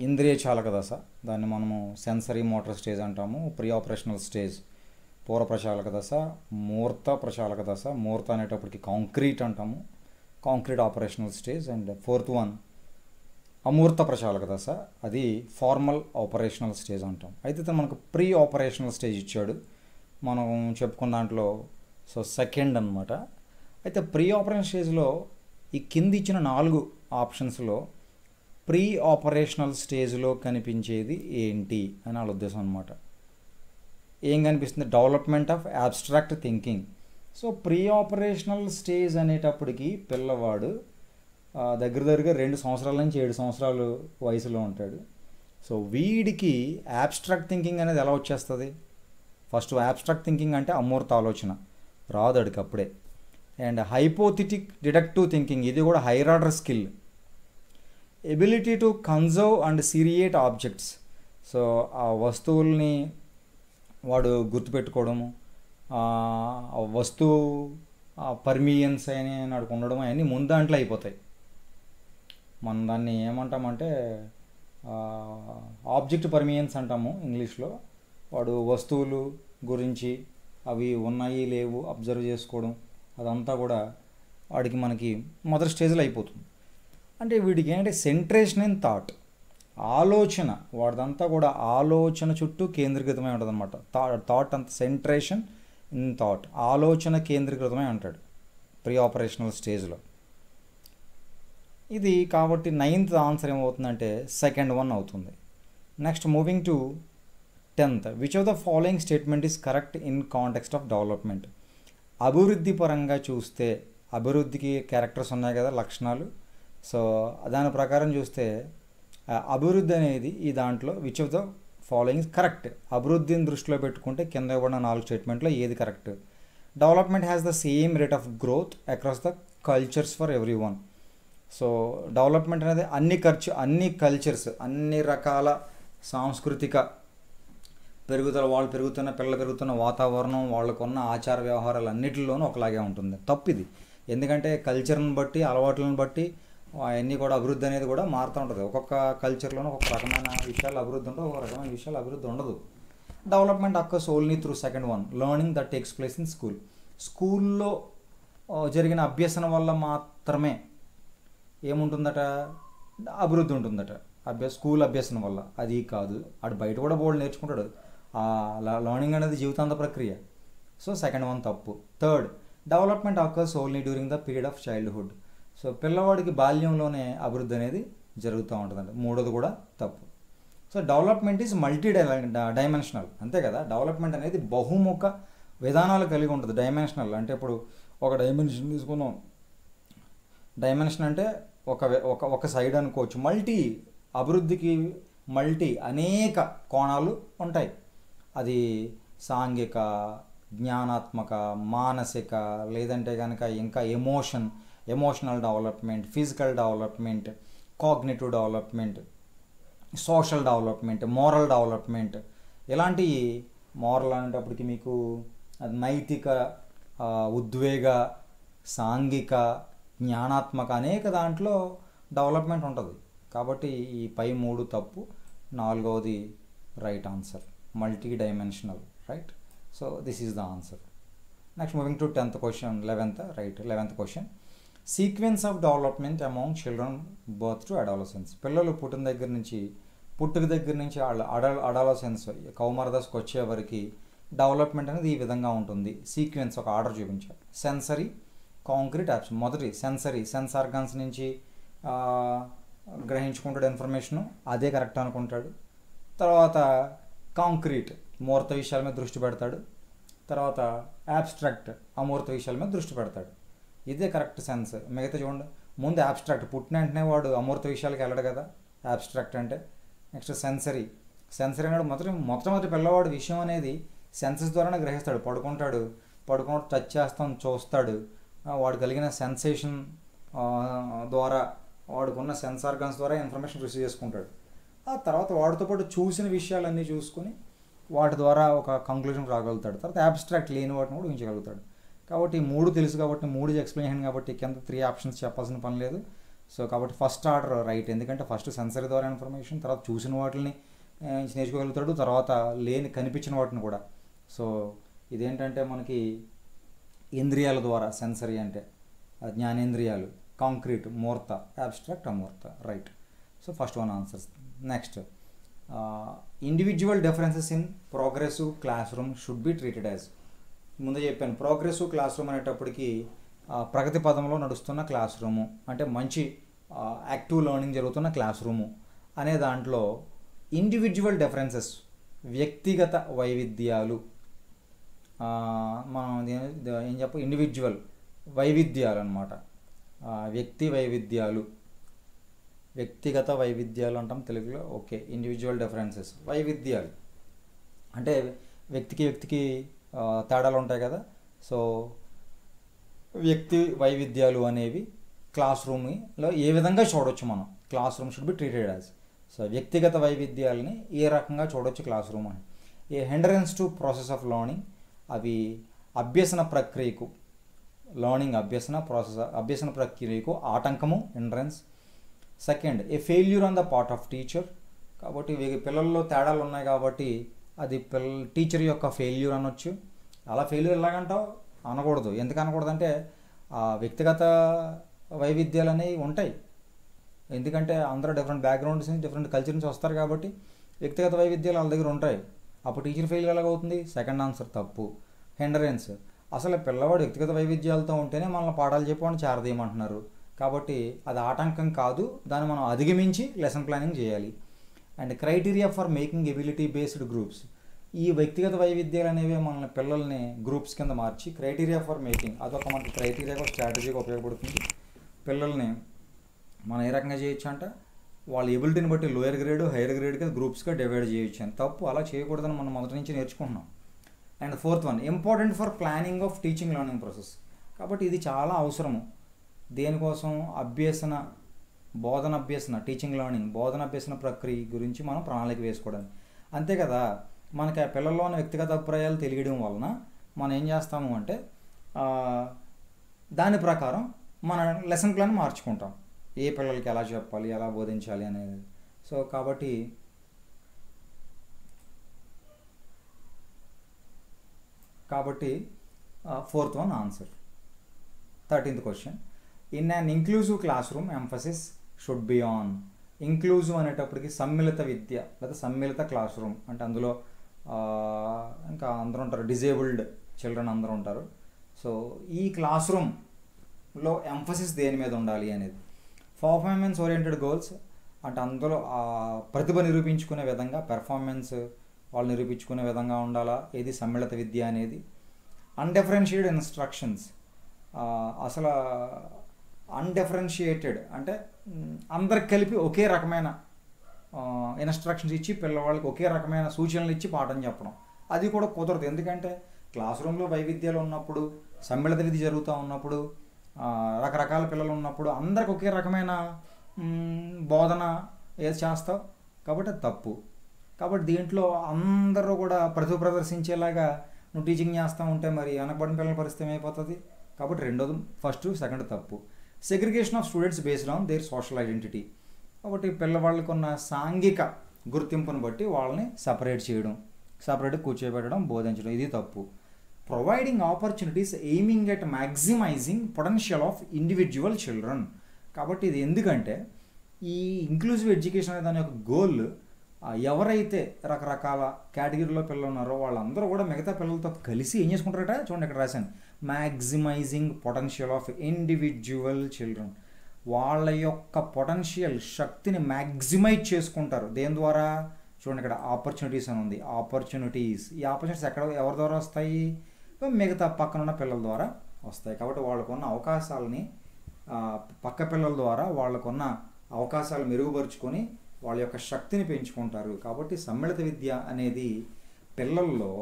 ఇంద్రియ చాలక దశ, దాన్ని మనము సెన్సరీ మోటార్ స్టేజ్ అంటాము. ప్రీ ఆపరేషనల్ స్టేజ్ పూర్వ ప్రచాలక దశ. మూర్త ప్రచాలక దశ, మూర్త అనేటప్పటికి కాంక్రీట్ అంటాము, concrete operational stage. And fourth one అమూర్త ప్రచాలక దశ, అది ఫార్మల్ ఆపరేషనల్ స్టేజ్ అంటాం. అయితే తను మనకు ప్రీ ఆపరేషనల్ స్టేజ్ ఇచ్చాడు మనం చెప్పుకున్న దాంట్లో. సో సెకండ్ అనమాట. అయితే ప్రీ ఆపరేషన్ స్టేజ్లో ఈ కింది ఇచ్చిన 4 ఆప్షన్స్లో ప్రీ ఆపరేషనల్ స్టేజ్లో కనిపించేది ఏంటి అని వాళ్ళ ఉద్దేశం అనమాట. ఏం కనిపిస్తుంది? Development of abstract thinking. So pre operational stage అనేటప్పటికి పిల్లవాడు దగ్గరగా 2 సంవత్సరాల నుంచి 7 సంవత్సరాలు వయసులో ఉంటాడు. సో వీడికి అబ్స్ట్రాక్ట్ థింకింగ్ అనేది ఎలా వచ్చేస్తుంది? ఫస్ట్ అబ్స్ట్రాక్ట్ థింకింగ్ అంటే అమూర్త ఆలోచన రాదు అడికి అప్పుడే. అండ్ హైపోథెటిక్ డిడక్టివ్ థింకింగ్, ఇది కూడా higher order skill. Ability to conserve and seriate objects. So ఆ వస్తువుల్ని వాడు గుర్తుపెట్టుకోవడము, వస్తువు పర్మియన్స్ అని నాడు ఉండడం, అవన్నీ ముందు దాంట్లో అయిపోతాయి. మనం దాన్ని ఏమంటామంటే ఆబ్జెక్ట్ పర్మియన్స్ అంటాము ఇంగ్లీష్లో. వాడు వస్తువులు గురించి అవి ఉన్నాయి లేవు అబ్జర్వ్ చేసుకోవడం, అదంతా కూడా వాడికి మనకి మొదటి స్టేజ్లో అయిపోతుంది. అంటే వీడికి ఏంటంటే సెంట్రేషన్ ఇన్ థాట్, ఆలోచన, వాడిదంతా కూడా ఆలోచన చుట్టూ కేంద్రీకృతమై ఉంటుంది అనమాట. థాట్ అంత సెంట్రేషన్ ఇన్ థాట్, ఆలోచన కేంద్రీకృతమై ఉంటాడు ప్రీ ఆపరేషనల్ స్టేజ్లో. ఇది కాబట్టి 9th ఆన్సర్ ఏమవుతుందంటే సెకండ్ వన్ అవుతుంది. Next moving to 10th, which of the following statement is correct in context of development. అభివృద్ధి పరంగా చూస్తే అభివృద్ధికి క్యారెక్టర్స్ ఉన్నాయి కదా, లక్షణాలు. సో దాని ప్రకారం చూస్తే అభివృద్ధి అనేది ఈ దాంట్లో which of the following is correct. అభివృద్ధిని దృష్టిలో పెట్టుకుంటే కింద ఇవ్వబడిన 4 స్టేట్మెంట్లో ఏది correct? Development has the same rate of growth across the cultures for every one. So development అనేది అన్ని కల్చర్స్, అన్ని రకాల సాంస్కృతిక పెరుగుదల, వాళ్ళు పెరుగుతున్న పిల్లలు పెరుగుతున్న వాతావరణం, వాళ్ళకున్న ఆచార వ్యవహారాలు అన్నిటిలోనూ ఒకలాగే ఉంటుంది. తప్పిది. ఎందుకంటే కల్చర్ని బట్టి, అలవాట్లను బట్టి అవన్నీ కూడా అభివృద్ధి అనేది కూడా మారుతూ ఉంటుంది. ఒక్కొక్క కల్చర్లోనూ ఒక్కొక్క రకమైన విషయాలు అభివృద్ధి ఉంటుంది, ఒక్కొక్క రకమైన విషయాలు అభివృద్ధి ఉండదు. Development occurs only through second one, learning that takes place in school. స్కూల్లో జరిగిన అభ్యసన వల్ల మాత్రమే ఏముంటుందట? అభివృద్ధి ఉంటుందట. స్కూల్ అభ్యసనం వల్ల. అది కాదు, అటు బయట కూడా బోర్డు నేర్చుకుంటాడు. లర్నింగ్ అనేది జీవితాంత ప్రక్రియ. సో సెకండ్ వన్ తప్పు. Third, development occurs only during the period of childhood. So పిల్లవాడికి బాల్యంలోనే అభివృద్ధి అనేది జరుగుతూ ఉంటుందండి. మూడోది కూడా తప్పు. So development is multi dimensional, అంతే కదా. డెవలప్మెంట్ అనేది బహుముఖ విధానాలు కలిగి ఉంటుంది. డైమెన్షనల్ అంటే ఇప్పుడు ఒక డైమెన్షన్ తీసుకున్నాం, డైమెన్షన్ అంటే ఒక సైడ్ అనుకోవచ్చు. మల్టీ, అభివృద్ధికి మల్టీ అనేక కోణాలు ఉంటాయి. అది సాంఘిక, జ్ఞానాత్మక, మానసిక, లేదంటే కనుక ఇంకా emotional development, physical development, cognitive development, social development, moral development. ఇలాంటి మోరల్ అనేటప్పటికి మీకు నైతిక, ఉద్వేగ, సాంఘిక, జ్ఞానాత్మక అనేక దాంట్లో డెవలప్మెంట్ ఉంటుంది. కాబట్టి ఈ పై 3 తప్పు, 4వది right answer, multi dimensional, right. So this is the answer. Next moving to 10th question, 11th, right. 11th question, sequence of development among children birth to adolescence. పిల్లలు పుట్టిక దగ్గర నుంచి వాళ్ళ అడాలసెన్స్ కౌమార దశకు వచ్చే వరకు డెవలప్మెంట్ అనేది ఈ విధంగా ఉంటుంది. సీక్వెన్స్ ఒక ఆర్డర్ చూపించాలి. Sensory, concrete, absent. మొదటి సెన్సరీ, సెన్స్ ఆర్గాన్స్ నుంచి గ్రహించుకుంటాడు ఇన్ఫర్మేషను, అదే కరెక్ట్ అనుకుంటాడు. తర్వాత కాంక్రీట్, మూర్త విషయాల మీద దృష్టి పెడతాడు. తర్వాత యాబ్స్ట్రాక్ట్, అమూర్త విషయాల మీద దృష్టి పెడతాడు. ఇదే కరెక్ట్ సెన్స్. మిగతా చూడండి, ముందు యాబ్స్ట్రాక్ట్, పుట్టిన వెంటనే వాడు అమూర్త విషయాలకి వెళ్ళడు కదా యాబ్స్ట్రాక్ట్ అంటే. నెక్స్ట్ సెన్సరీ అనేది మొట్టమొదటి పిల్లవాడు విషయం అనేది సెన్సెస్ ద్వారానే గ్రహిస్తాడు. పడుకుంటూ టచ్ చేస్తాం, చూస్తాడు. వాడు కలిగిన సెన్సేషన్ ద్వారా, వాడుకున్న సెన్స్ ఆర్గాన్స్ ద్వారా ఇన్ఫర్మేషన్ రిసీవ్ చేసుకుంటాడు. ఆ తర్వాత వాడితో పాటు చూసిన విషయాలన్నీ చూసుకొని వాటి ద్వారా ఒక కంక్లూజన్ రాగలుగుతాడు. తర్వాత అబ్స్ట్రాక్ట్ లేని వాటిని కూడా ఊహించగలుగుతాడు. కాబట్టి 3 తెలుసు కాబట్టి 3 ఎక్స్ప్లెనేషన్ కాబట్టి కింద 3 ఆప్షన్స్ చెప్పాల్సిన పని లేదు. సో కాబట్టి ఫస్ట్ ఆర్డర్ రైట్, ఎందుకంటే ఫస్ట్ సెన్సరీ ద్వారా ఇన్ఫర్మేషన్, తర్వాత చూసిన వాటిని నేర్చుకోగలుగుతాడు, తర్వాత కనిపించిన వాటిని కూడా. సో ఇదేంటంటే మనకి ఇంద్రియాల ద్వారా, సెన్సరీ అంటే జ్ఞానేంద్రియాలు, కాంక్రీట్ మూర్త, అబ్స్ట్రాక్ట్ అమూర్త, right. So first 1 answers. Next, individual differences in progressive class room should be treated as. ముందు చెప్పాను, ప్రోగ్రెసివ్ క్లాస్ రూమ్ అనేటప్పటికి ప్రగతి పదంలో నడుస్తున్న క్లాస్ రూము అంటే మంచి యాక్టివ్ లెర్నింగ్ జరుగుతున్న క్లాస్ రూము అనే దాంట్లో ఇండివిజువల్ డిఫరెన్సెస్, వ్యక్తిగత వైవిధ్యాలు, మనం ఏం ఇండివిజువల్ వైవిధ్యాలు అనమాట. వ్యక్తిగత వైవిధ్యాలు అంటాం తెలుగులో. ఓకే, ఇండివిజువల్ డిఫరెన్సెస్, వైవిధ్యాలు అంటే వ్యక్తికి తేడాలు ఉంటాయి కదా. సో వ్యక్తి వైవిధ్యాలు అనేవి క్లాస్ రూమ్లో ఏ విధంగా చూడవచ్చు మనం, class room should be treated as. So వ్యక్తిగత వైవిధ్యాలని ఏ రకంగా చూడవచ్చు క్లాస్ రూమ్ అని. A hindrance to process of learning, అవి అభ్యసన ప్రక్రియకు, అభ్యసన ప్రక్రియకు ఆటంకము, hindrance. Second, a failure on the part of teacher. కాబట్టి పిల్లల్లో తేడాలు ఉన్నాయి కాబట్టి అది టీచర్ యొక్క ఫెయిల్యూర్ అనొచ్చు. అలా ఫెయిల్యూర్ ఎలాగంటావు అనకూడదు. ఎందుకు అనకూడదు అంటే వ్యక్తిగత వైవిధ్యాలు అనేవి ఉంటాయి. ఎందుకంటే అందరూ డిఫరెంట్ బ్యాక్గ్రౌండ్స్ నుంచి, డిఫరెంట్ కల్చర్ నుంచి వస్తారు కాబట్టి వ్యక్తిగత వైవిధ్యాలు వాళ్ళ దగ్గర ఉంటాయి. అప్పుడు టీచర్ ఫెయిల్ ఎలాగవుతుంది? సెకండ్ ఆన్సర్ తప్పు. హిండరెన్స్, అసలు పిల్లవాడు వ్యక్తిగత వైవిధ్యాలతో ఉంటేనే మనల్ని పాఠాలు చెప్పమని చేరదీయమంటున్నారు. కాబట్టి అది ఆటంకం కాదు, దాన్ని మనం అధిగమించి లెసన్ ప్లానింగ్ చేయాలి. And criteria for making ability based groups. ఈ వ్యక్తిగత వైవిధ్యాలు అనేవి మన పిల్లల్ని గ్రూప్స్ కింద మార్చి క్రైటీరియా ఫర్ మేకింగ్, అదొక మనకి క్రైటీరియాగా స్ట్రాటజీగా ఉపయోగపడుతుంది. పిల్లల్ని మనం ఏ రకంగా చేయొచ్చు అంటే వాళ్ళ ఎబిలిటీని బట్టి లోయర్ గ్రేడ్, హైయర్ గ్రేడ్గా గ్రూప్స్గా డివైడ్ చేయొచ్చు అని. తప్పు, అలా చేయకూడదని మనం మొదటి నుంచి నేర్చుకుంటున్నాం. And fourth one, important for planning of teaching learning process. కాబట్టి ఇది చాలా అవసరము. దేనికోసం? టీచింగ్ లెర్నింగ్, బోధన అభ్యసన ప్రక్రియ గురించి మనం ప్రణాళిక వేసుకోవడానికి. అంతే కదా, మనకి ఆ పిల్లల్లోని వ్యక్తిగత అభిప్రాయాలు తెలియడం వలన మనం ఏం చేస్తాము అంటే దాని ప్రకారం మన లెసన్ ప్లాన్ మార్చుకుంటాం. ఏ పిల్లలకి ఎలా చెప్పాలి, ఎలా బోధించాలి అనేది. సో కాబట్టి fourth one answer. 13th question, in an inclusive class room emphasis should be on. Inclusive అనేటప్పటికి సమ్మిళిత విద్య లేదా సమ్మిళిత క్లాస్ రూమ్ అంటే అందులో ఇంకా అందరూ ఉంటారు, డిజేబుల్డ్ చిల్డ్రన్ అందరూ ఉంటారు. సో ఈ క్లాస్ రూమ్లో ఎంఫసిస్ దేని మీద ఉండాలి అనేది. పర్ఫార్మెన్స్ ఓరియంటెడ్ గోల్స్ అంటే అందులో ప్రతిభ నిరూపించుకునే విధంగా, పెర్ఫార్మెన్స్ వాళ్ళు నిరూపించుకునే విధంగా ఉండాలా ఏది సమ్మిళిత విద్య అనేది. అన్డిఫరెన్షియేటెడ్ ఇన్స్ట్రక్షన్స్, అసలు అన్డిఫరెన్షియేటెడ్ అంటే అందరికి కలిపి ఒకే రకమైన ఇన్స్ట్రక్షన్స్ ఇచ్చి పిల్లవాళ్ళకి ఒకే రకమైన సూచనలు ఇచ్చి పాఠం చెప్పడం, అది కూడా కుదరదు. ఎందుకంటే క్లాస్ రూమ్లో వైవిధ్యాలు ఉన్నప్పుడు, సమ్మిళిత విధి జరుగుతూ ఉన్నప్పుడు, రకరకాల పిల్లలు ఉన్నప్పుడు అందరికి ఒకే రకమైన బోధన ఏది చేస్తావు, కాబట్టి అది తప్పు. కాబట్టి దీంట్లో అందరూ కూడా ప్రతిభ ప్రదర్శించేలాగా నువ్వు టీచింగ్ చేస్తూ ఉంటే మరి వెనకబడిన పిల్లల పరిస్థితి ఏమైపోతుంది. కాబట్టి రెండోది ఫస్ట్, సెకండ్ తప్పు. Segregation of students based on their social identity. కాబట్టి పిల్లవాళ్ళకు ఉన్న సాంఘిక గుర్తింపును బట్టి వాళ్ళని సపరేట్గా కూర్చోబెట్టడం, బోధించడం, ఇది తప్పు. Providing opportunities aiming at maximising potential of individual children. కాబట్టి ఇది ఎందుకంటే ఈ ఇంక్లూజివ్ ఎడ్యుకేషన్ అనే దాని యొక్క గోల్ ఎవరైతే రకరకాల కేటగిరీలో పిల్లలు ఉన్నారో వాళ్ళందరూ కూడా మిగతా పిల్లలతో కలిసి ఏం చేసుకుంటారట, చూడండి ఇక్కడ రాశాను, maximising potential of individual children. వాళ్ళ యొక్క పొటెన్షియల్ శక్తిని మ్యాక్సిమైజ్ చేసుకుంటారు. దేని ద్వారా? చూడండి ఇక్కడ ఆపర్చునిటీస్ అని ఉంది. ఆపర్చునిటీస్, ఈ ఆపర్చునిటీస్ ఎవరి ద్వారా వస్తాయి? మిగతా పక్కనున్న పిల్లల ద్వారా వస్తాయి. కాబట్టి వాళ్ళకున్న అవకాశాలని పక్క పిల్లల ద్వారా వాళ్ళకున్న అవకాశాలు మెరుగుపరుచుకొని వాళ్ళ యొక్క శక్తిని పెంచుకుంటారు. కాబట్టి సమ్మిళిత విద్య అనేది పిల్లల్లో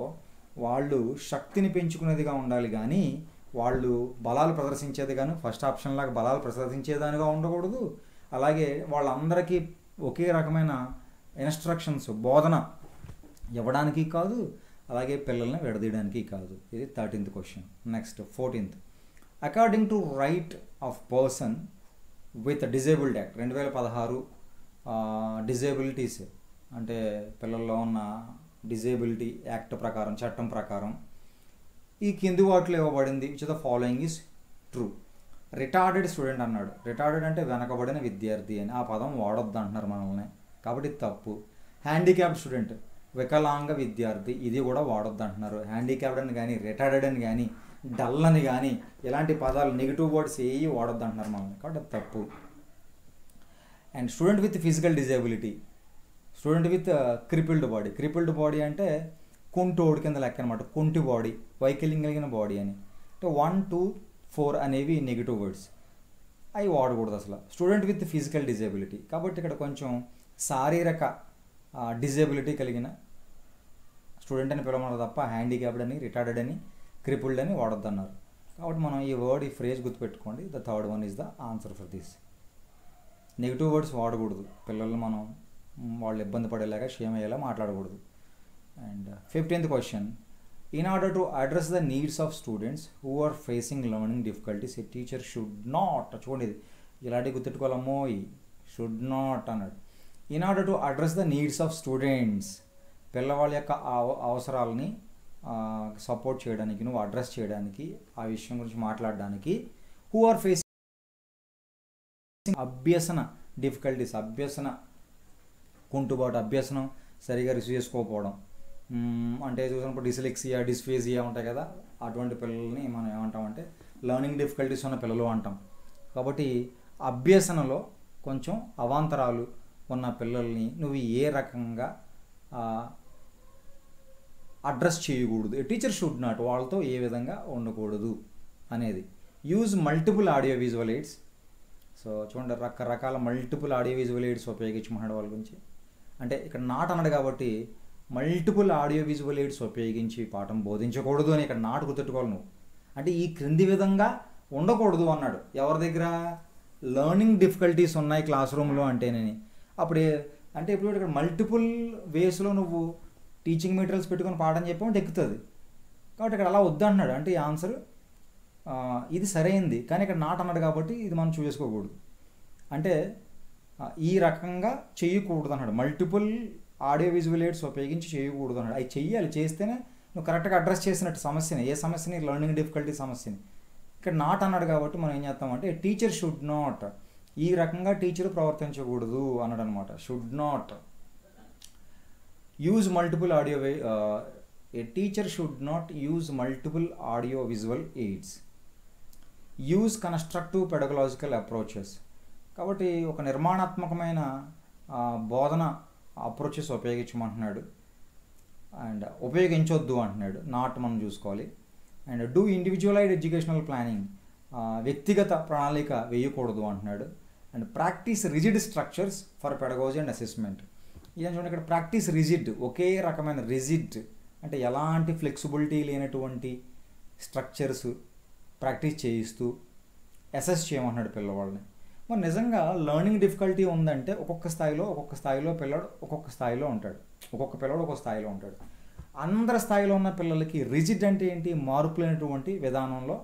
వాళ్ళు శక్తిని పెంచుకునేదిగా ఉండాలి కానీ వాళ్ళు బలాలు ప్రదర్శించేది కానీ ఫస్ట్ ఆప్షన్ లాగా బలాలు ప్రదర్శించేదానిగా ఉండకూడదు. అలాగే వాళ్ళందరికీ ఒకే రకమైన ఇన్స్ట్రక్షన్స్, బోధన ఇవ్వడానికి కాదు, అలాగే పిల్లల్ని విడదీయడానికి కాదు. ఇది 13th question. Next 14th, according to right of person with disabled act 2016 disabilities అంటే పిల్లల్లో ఉన్న డిజేబిలిటీ యాక్ట్ ప్రకారం, చట్టం ప్రకారం ఈ కింది వాటిలో ఇవ్వబడింది which the following is true. Retarded student అన్నాడు. రిటార్డెడ్ అంటే వెనకబడిన విద్యార్థి అని, ఆ పదం వాడొద్దు అంటున్నారు మనల్ని, కాబట్టి తప్పు. హ్యాండిక్యాప్డ్ స్టూడెంట్, వికలాంగ విద్యార్థి, ఇది కూడా వాడొద్దు అంటున్నారు. హ్యాండిక్యాప్డ్ అని కానీ, రిటార్డెడ్ అని కానీ, డల్ అని కానీ ఇలాంటి పదాలు నెగిటివ్ వర్డ్స్ ఏవి వాడొద్దు అంటున్నారు మనల్ని, కాబట్టి అది తప్పు. And student with physical disability, student with crippled body. Crippled body అంటే కుంటోడు కింద లెక్క అనమాట, కుంటి బాడీ, వైకల్యం కలిగిన బాడీ అని. అంటే 1, 2, 4 అనేవి నెగిటివ్ వర్డ్స్, అవి వాడకూడదు అసలు. స్టూడెంట్ విత్ ఫిజికల్ డిజేబిలిటీ, కాబట్టి ఇక్కడ కొంచెం శారీరక డిజేబిలిటీ కలిగిన స్టూడెంట్ అని పిలవమన్నారు తప్ప హ్యాండిక్యాప్డ్ అని, రిటార్డెడ్ అని, క్రిపుల్డ్ అని వాడొద్దు అన్నారు. కాబట్టి మనం ఈ వర్డ్, ఈ ఫ్రేజ్ గుర్తుపెట్టుకోండి. The third one is the answer for this. Negative words వాడకూడదు, పిల్లలు మనం వాళ్ళు ఇబ్బంది పడేలాగా, షేమ్ అయ్యేలా మాట్లాడకూడదు. And 15th question, in order to address the needs of students who are facing learning difficulties, a teacher should not, చూడండి ఇది ఇలాంటి గుర్తుపెట్టుకోవాలమ్మోయ్, షుడ్ నాట్ అన్నాడు. In order to address the needs of students, పిల్లవాళ్ళ యొక్క అవసరాలని సపోర్ట్ చేయడానికి, నువ్వు అడ్రస్ చేయడానికి, ఆ విషయం గురించి మాట్లాడడానికి, హూ ఆర్ ఫేసింగ్ అభ్యసన డిఫికల్టీస్, అభ్యసన కుంటుబాటు, అభ్యసనం సరిగా రిసీవ్ చేసుకోకపోవడం, అంటే చూసినప్పుడు డిస్లెక్సియా, డిస్ఫేజియా ఉంటాయి కదా, అటువంటి పిల్లల్ని మనం ఏమంటామంటే లర్నింగ్ డిఫికల్టీస్ ఉన్న పిల్లలు అంటాం. కాబట్టి అభ్యసనలో కొంచెం అవాంతరాలు ఉన్న పిల్లల్ని నువ్వు ఏ రకంగా అడ్రస్ చేయకూడదు. ఏ టీచర్ షుడ్ నాట్, వాళ్ళతో ఏ విధంగా ఉండకూడదు అనేది. Use multiple audio visual AIDS. So చూడండి, రకరకాల మల్టిపుల్ ఆడియో విజువల్ ఎయిడ్స్ ఉపయోగించమన్నాడు వాళ్ళ గురించి. అంటే ఇక్కడ నాట్ అన్నాడు కాబట్టి మల్టిపుల్ ఆడియో విజువల్ ఎయిడ్స్ ఉపయోగించి పాఠం బోధించకూడదు అని ఇక్కడ నాట్ గుర్తుపెట్టుకోవాలి నువ్వు. అంటే ఈ క్రింది విధంగా ఉండకూడదు అన్నాడు. ఎవరి దగ్గర? లర్నింగ్ డిఫికల్టీస్ ఉన్నాయి క్లాస్ రూమ్లో అంటేనని. అప్పుడే అంటే ఇప్పుడు ఇక్కడ మల్టిపుల్ వేస్లో నువ్వు టీచింగ్ మెటీరియల్స్ పెట్టుకొని పాఠం చెప్పమంటే ఎక్కుతుంది. కాబట్టి ఇక్కడ అలా వద్దు అంటున్నాడు. అంటే ఈ ఆన్సర్ ఇది సరైంది, కానీ ఇక్కడ నాట్ అన్నాడు కాబట్టి ఇది మనం చూసుకోకూడదు. అంటే ఈ రకంగా చేయకూడదు అన్నాడు. మల్టిపుల్ ఆడియో విజువల్ ఎయిడ్స్ ఉపయోగించి చేయకూడదు అన్నాడు. అవి చెయ్యాలి, చేస్తేనే నువ్వు కరెక్ట్గా అడ్రస్ చేసినట్టు సమస్యని, ఏ సమస్యని, లర్నింగ్ డిఫికల్టీ సమస్యని. ఇక్కడ నాట్ అన్నాడు కాబట్టి మనం ఏం చేస్తామంటే టీచర్ షుడ్ నాట్, ఈ రకంగా టీచర్ ప్రవర్తించకూడదు అన్నాడు అనమాట. Should not use multiple audio, a teacher should not use multiple audio visual aids. Use constructive pedagogical approaches, కాబట్టి ఒక నిర్మాణాత్మకమైన బోధన అప్రోచెస్ ఉపయోగించమంటున్నాడు. అండ్ ఉపయోగించొద్దు అంటున్నాడు, నాట్ మనం చూసుకోవాలి. And do individualised educational planning, వ్యక్తిగత ప్రణాళిక వేయకూడదు అంటున్నాడు. And practice rigid structures for pedagogy and assessment. ఇదని చూడండి, ఇక్కడ ప్రాక్టీస్ రిజిడ్, ఒకే రకమైన రిజిడ్ అంటే ఎలాంటి ఫ్లెక్సిబిలిటీ లేనటువంటి స్ట్రక్చర్స్ ప్రాక్టీస్ చేయిస్తూ అసెస్ చేయమంటున్నాడు పిల్లవాళ్ళని. మరి నిజంగా లర్నింగ్ డిఫికల్టీ ఉందంటే ఒక్కొక్క స్థాయిలో పిల్లడు ఒక్కొక్క స్థాయిలో ఉంటాడు, ఒక్కొక్క పిల్లడు ఒక్కొక్క స్థాయిలో ఉంటాడు. అందరి స్థాయిలో ఉన్న పిల్లలకి రిజిడ్ అంటే ఏంటి? మార్పులైనటువంటి విధానంలో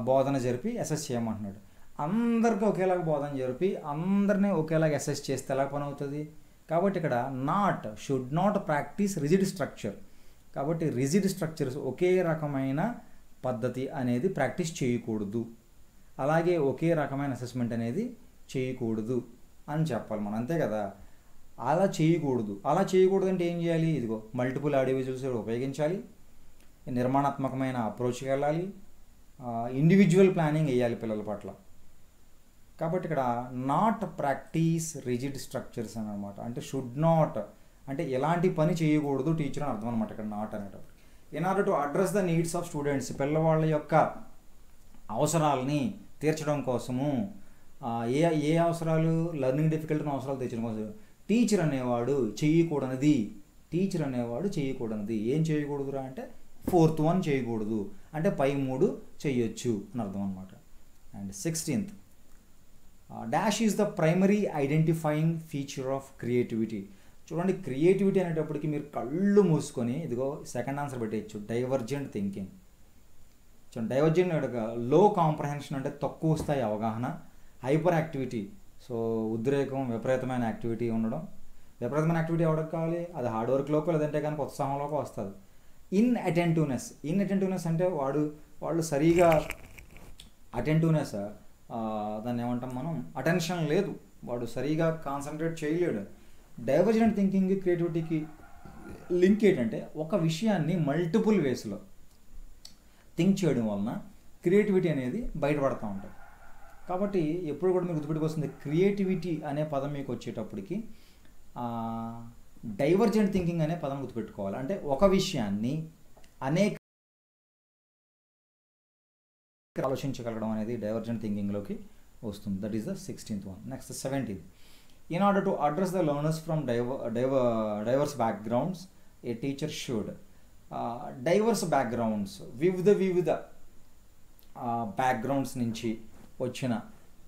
బోధన జరిపి అసెస్ చేయమంటున్నాడు. అందరికీ ఒకేలాగా బోధన జరిపి అందరినీ ఒకేలాగా అసెస్ చేస్తే ఎలా పని అవుతుంది? కాబట్టి ఇక్కడ not, should not practice rigid structure. కాబట్టి రిజిడ్ స్ట్రక్చర్స్, ఒకే రకమైన పద్ధతి అనేది ప్రాక్టీస్ చేయకూడదు, అలాగే ఒకే రకమైన అసెస్మెంట్ అనేది చేయకూడదు అని చెప్పాలి మనం, అంతే కదా. అలా చేయకూడదు అంటే ఏం చేయాలి? ఇదిగో మల్టిపుల్ ఆడియో విజువల్స్ ఉపయోగించాలి, నిర్మాణాత్మకమైన అప్రోచ్కి వెళ్ళాలి, ఇండివిజువల్ ప్లానింగ్ వేయాలి పిల్లల పట్ల. కాబట్టి ఇక్కడ నాట్ ప్రాక్టీస్ రిజిడ్ స్ట్రక్చర్స్ అని అనమాట. అంటే షుడ్ నాట్ అంటే ఎలాంటి పని చేయకూడదు టీచర్ అని అర్థం అనమాట ఇక్కడ నాట్ అనేటప్పుడు. In order to address the needs of students, పిల్లవాళ్ళ యొక్క అవసరాలని తీర్చడం కోసము, ఏ అవసరాలు? లర్నింగ్ డిఫికల్టీ అవసరాలు తీర్చడం కోసం టీచర్ అనేవాడు చేయకూడనిది ఏం చేయకూడదురా అంటే 4th one చేయకూడదు, అంటే పై 3 చేయొచ్చు అని అర్థం అనమాట. And 16th, dash is the primary identifying feature of creativity. చూడండి, క్రియేటివిటీ అనేటప్పటికి మీరు కళ్ళు మూసుకొని ఇదిగో సెకండ్ ఆన్సర్ పెట్టేయచ్చు, డైవర్జెంట్ థింకింగ్. చూడండి, డైవర్జెంట్ లో కాంప్రహెన్షన్ అంటే తక్కువ స్థాయి అవగాహన, హైపర్ యాక్టివిటీ, సో ఉద్రేకం, విపరీతమైన యాక్టివిటీ ఉండడం. విపరీతమైన యాక్టివిటీ ఎవరికి కావాలి? అది హార్డ్ వర్క్లోకో లేదంటే కనుక ఉత్సాహంలోకి వస్తుంది. ఇన్అటెంటివ్నెస్ అంటే వాళ్ళు సరిగా అటెంటివ్నెస్, దాన్ని ఏమంటాం మనం, అటెన్షన్ లేదు, వాడు సరిగా కాన్సన్ట్రేట్ చేయలేడు. డైవర్జెంట్ థింకింగ్ క్రియేటివిటీకి లింక్ ఏంటంటే ఒక విషయాన్ని మల్టిపుల్ వేస్లో థింక్ చేయడం వలన క్రియేటివిటీ అనేది బయటపడుతూ ఉంటుంది. కాబట్టి ఎప్పుడు కూడా మీకు గుర్తుపెట్టుకొస్తుంది, క్రియేటివిటీ అనే పదం మీకు వచ్చేటప్పటికి డైవర్జెంట్ థింకింగ్ అనే పదం గుర్తుపెట్టుకోవాలి. అంటే ఒక విషయాన్ని అనేక ఆలోచించగలగడం అనేది డైవర్జెంట్ థింకింగ్లోకి వస్తుంది. That is the 16th one. Next 17th. In order to address the learners from diverse backgrounds, a teacher should diverse backgrounds, వివిధ బ్యాక్గ్రౌండ్స్ నుంచి వచ్చిన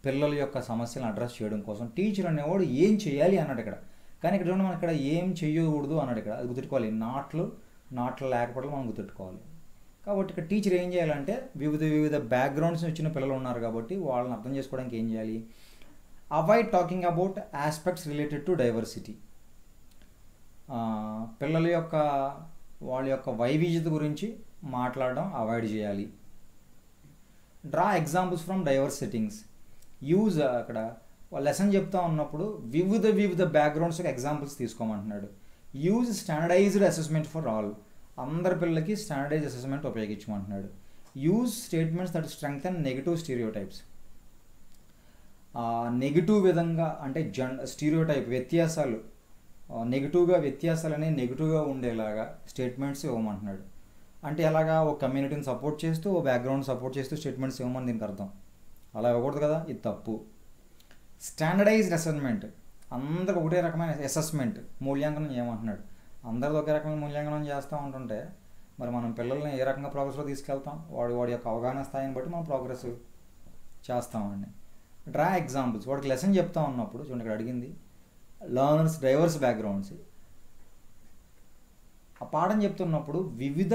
పిల్లల యొక్క సమస్యలను అడ్రస్ చేయడం కోసం టీచర్ అనేవాడు ఏం చేయాలి అన్నాడు ఇక్కడ. కానీ ఇక్కడ చూడండి, మనం ఇక్కడ ఏం చేయకూడదు అన్నాడు ఇక్కడ. అది గుర్తుపెట్టుకోవాలి. నాట్లు లేకపోవడం మనం గుర్తుపెట్టుకోవాలి. కాబట్టి ఇక్కడ టీచర్ ఏం చేయాలంటే వివిధ బ్యాక్గ్రౌండ్స్ వచ్చిన పిల్లలు ఉన్నారు కాబట్టి వాళ్ళని అర్థం చేసుకోవడానికి ఏం చేయాలి? Avoid talking about aspects related to diversity. పిల్లల యొక్క వాళ్ళ యొక్క వైవిధ్యత గురించి మాట్లాడడం అవాయిడ్ చేయాలి. Draw examples from diverse settings. Use అక్కడ లెసన్ చెప్తా ఉన్నప్పుడు వివిధ బ్యాక్గ్రౌండ్స్కి ఎగ్జాంపుల్స్ తీసుకోమంటున్నాడు. Use standardised assessment for all. అందరి పిల్లలకి స్టాండర్డైజ్ అసెస్మెంట్ ఉపయోగించమంటున్నాడు. Use statements that strengthen negative stereotypes. Negative విధంగా అంటే స్టీరియోటైప్ వ్యత్యాసాలు, వ్యత్యాసాలనే నెగిటివ్గా ఉండేలాగా స్టేట్మెంట్స్ ఇవ్వమంటున్నాడు. అంటే ఎలాగా ఒక కమ్యూనిటీని సపోర్ట్ చేస్తూ ఓ బ్యాక్గ్రౌండ్ సపోర్ట్ చేస్తూ స్టేట్మెంట్స్ ఇవ్వమని దీనికి అర్థం. అలా ఇవ్వకూడదు కదా, ఇది తప్పు. స్టాండర్డైజ్డ్ అసెస్మెంట్, అందరికి ఒకటే రకమైన అసెస్మెంట్, మూల్యాంకనం చేయమంటున్నాడు. అందరిది ఒకే రకమైన మూల్యాంకనం చేస్తూ ఉంటుంటే మరి మనం పిల్లల్ని ఏ రకంగా ప్రోగ్రెస్లో తీసుకెళ్తాం? వాడి యొక్క అవగాహన స్థాయిని బట్టి మనం ప్రోగ్రెస్ చేస్తామండి. Draw examples. వాడికి లెసన్ చెప్తా ఉన్నప్పుడు చూడండి, ఇక్కడ అడిగింది లర్నర్స్ డైవర్స్ బ్యాక్గ్రౌండ్స్. ఆ పాఠం చెప్తున్నప్పుడు వివిధ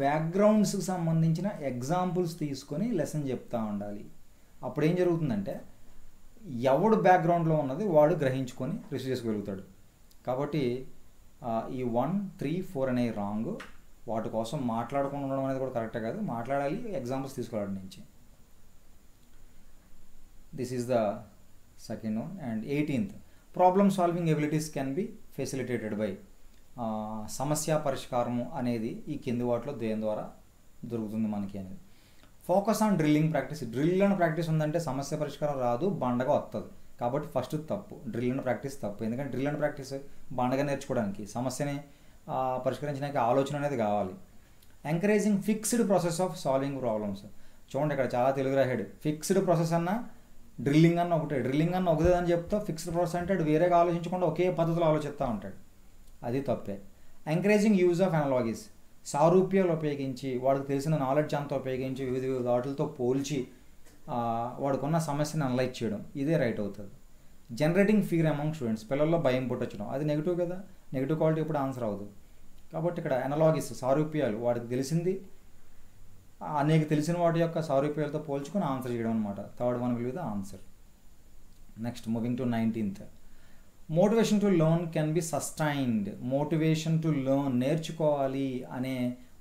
బ్యాక్గ్రౌండ్స్కి సంబంధించిన ఎగ్జాంపుల్స్ తీసుకొని లెసన్ చెప్తూ ఉండాలి. అప్పుడు ఏం జరుగుతుందంటే ఎవడు బ్యాక్గ్రౌండ్లో ఉన్నది వాడు గ్రహించుకొని రిసీవ్ చేసుకోగలుగుతాడు. కాబట్టి ఈ 1, 3, 4 అనేవి రాంగ్. వాటి కోసం మాట్లాడుకుని ఉండడం అనేది కూడా కరెక్టే కాదు, మాట్లాడాలి, ఎగ్జాంపుల్స్ తీసుకోవడం నుంచి. This is the second one. And 18th, problem solving abilities can be facilitated by. సమస్య పరిష్కారము అనేది ఈ కింది వాటిలో దేని ద్వారా దొరుకుతుంది మనకి అనేది. Focus on drilling practice. Drill and practice ఉందంటే సమస్య పరిష్కారం రాదు, బండగా వస్తుంది. కాబట్టి ఫస్ట్ తప్పు, డ్రిల్ అండ్ ప్రాక్టీస్ తప్పు. ఎందుకంటే డ్రిల్ అండ్ ప్రాక్టీస్ బండగా నేర్చుకోవడానికి, సమస్యని పరిష్కరించడానికి ఆలోచన అనేది కావాలి. Encouraging fixed process of solving problems. చూడండి, ఇక్కడ చాలా తెలుగు రాశాడు. ఫిక్స్డ్ ప్రాసెస్ అన్న డ్రిల్లింగ్ అన్న ఒకటే. డ్రిల్లింగ్ అన్న ఒకటే అని చెప్తా, ఫిక్స్డ్ ప్రాసెస్ అంటే వేరేగా ఆలోచించకుండా ఒకే పద్ధతిలో ఆలోచిస్తూ ఉంటాడు. అది తప్పే. Encouraging use of analogies. సారూప్యాలు ఉపయోగించి, వాడికి తెలిసిన నాలెడ్జ్ అంతా ఉపయోగించి వివిధ వాటితో పోల్చి వాడుకున్న సమస్యను అనలైజ్ చేయడం, ఇదే రైట్ అవుతుంది. Generating fear among students. పిల్లల్లో భయం పుట్టొచ్చడం, అది నెగిటివ్ కదా, నెగిటివ్ క్వాలిటీ ఇప్పుడు ఆన్సర్ అవ్వదు. కాబట్టి ఇక్కడ అనాలజీస్, సారూప్యాలు, వాడికి తెలిసింది అనేక తెలిసిన వాటి యొక్క సారూప్యాలతో పోల్చుకొని ఆన్సర్ చేయడం అనమాట. Third one will be the answer. Next moving to 19th. Motivation to learn can be sustained. Motivation to learn, నేర్చుకోవాలి అనే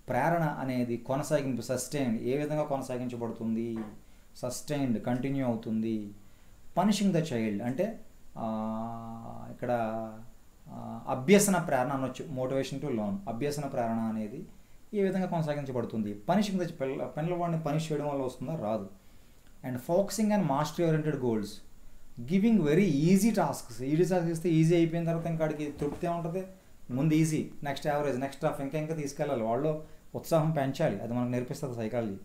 ప్రేరణ అనేది కొనసాగింపు, సస్టైన్డ్, ఏ విధంగా కొనసాగించబడుతుంది? సస్టైన్డ్, కంటిన్యూ అవుతుంది. పనిషింగ్ ద చైల్డ్ అంటే ఇక్కడ అభ్యసన ప్రేరణ అనొచ్చు. మోటివేషన్ టు లెర్న్, అభ్యసన ప్రేరణ అనేది ఏ విధంగా కొనసాగించబడుతుంది? పనిషింగ్ ద పిల్లవాడిని పనిష్ చేయడం వల్ల వస్తుందా? రాదు. And focusing and mastery oriented goals. Giving very easy tasks. Easy task ఇస్తే ఈజీ అయిపోయిన తర్వాత ఇంకా అడిగి తృప్తి ఉంటుంది. ముందు easy, next average, next tough, ఇంకా తీసుకెళ్ళాలి. వాళ్ళు ఉత్సాహం పెంచాలి, అది మనకు నేర్పిస్తుంది సైకాలజీ.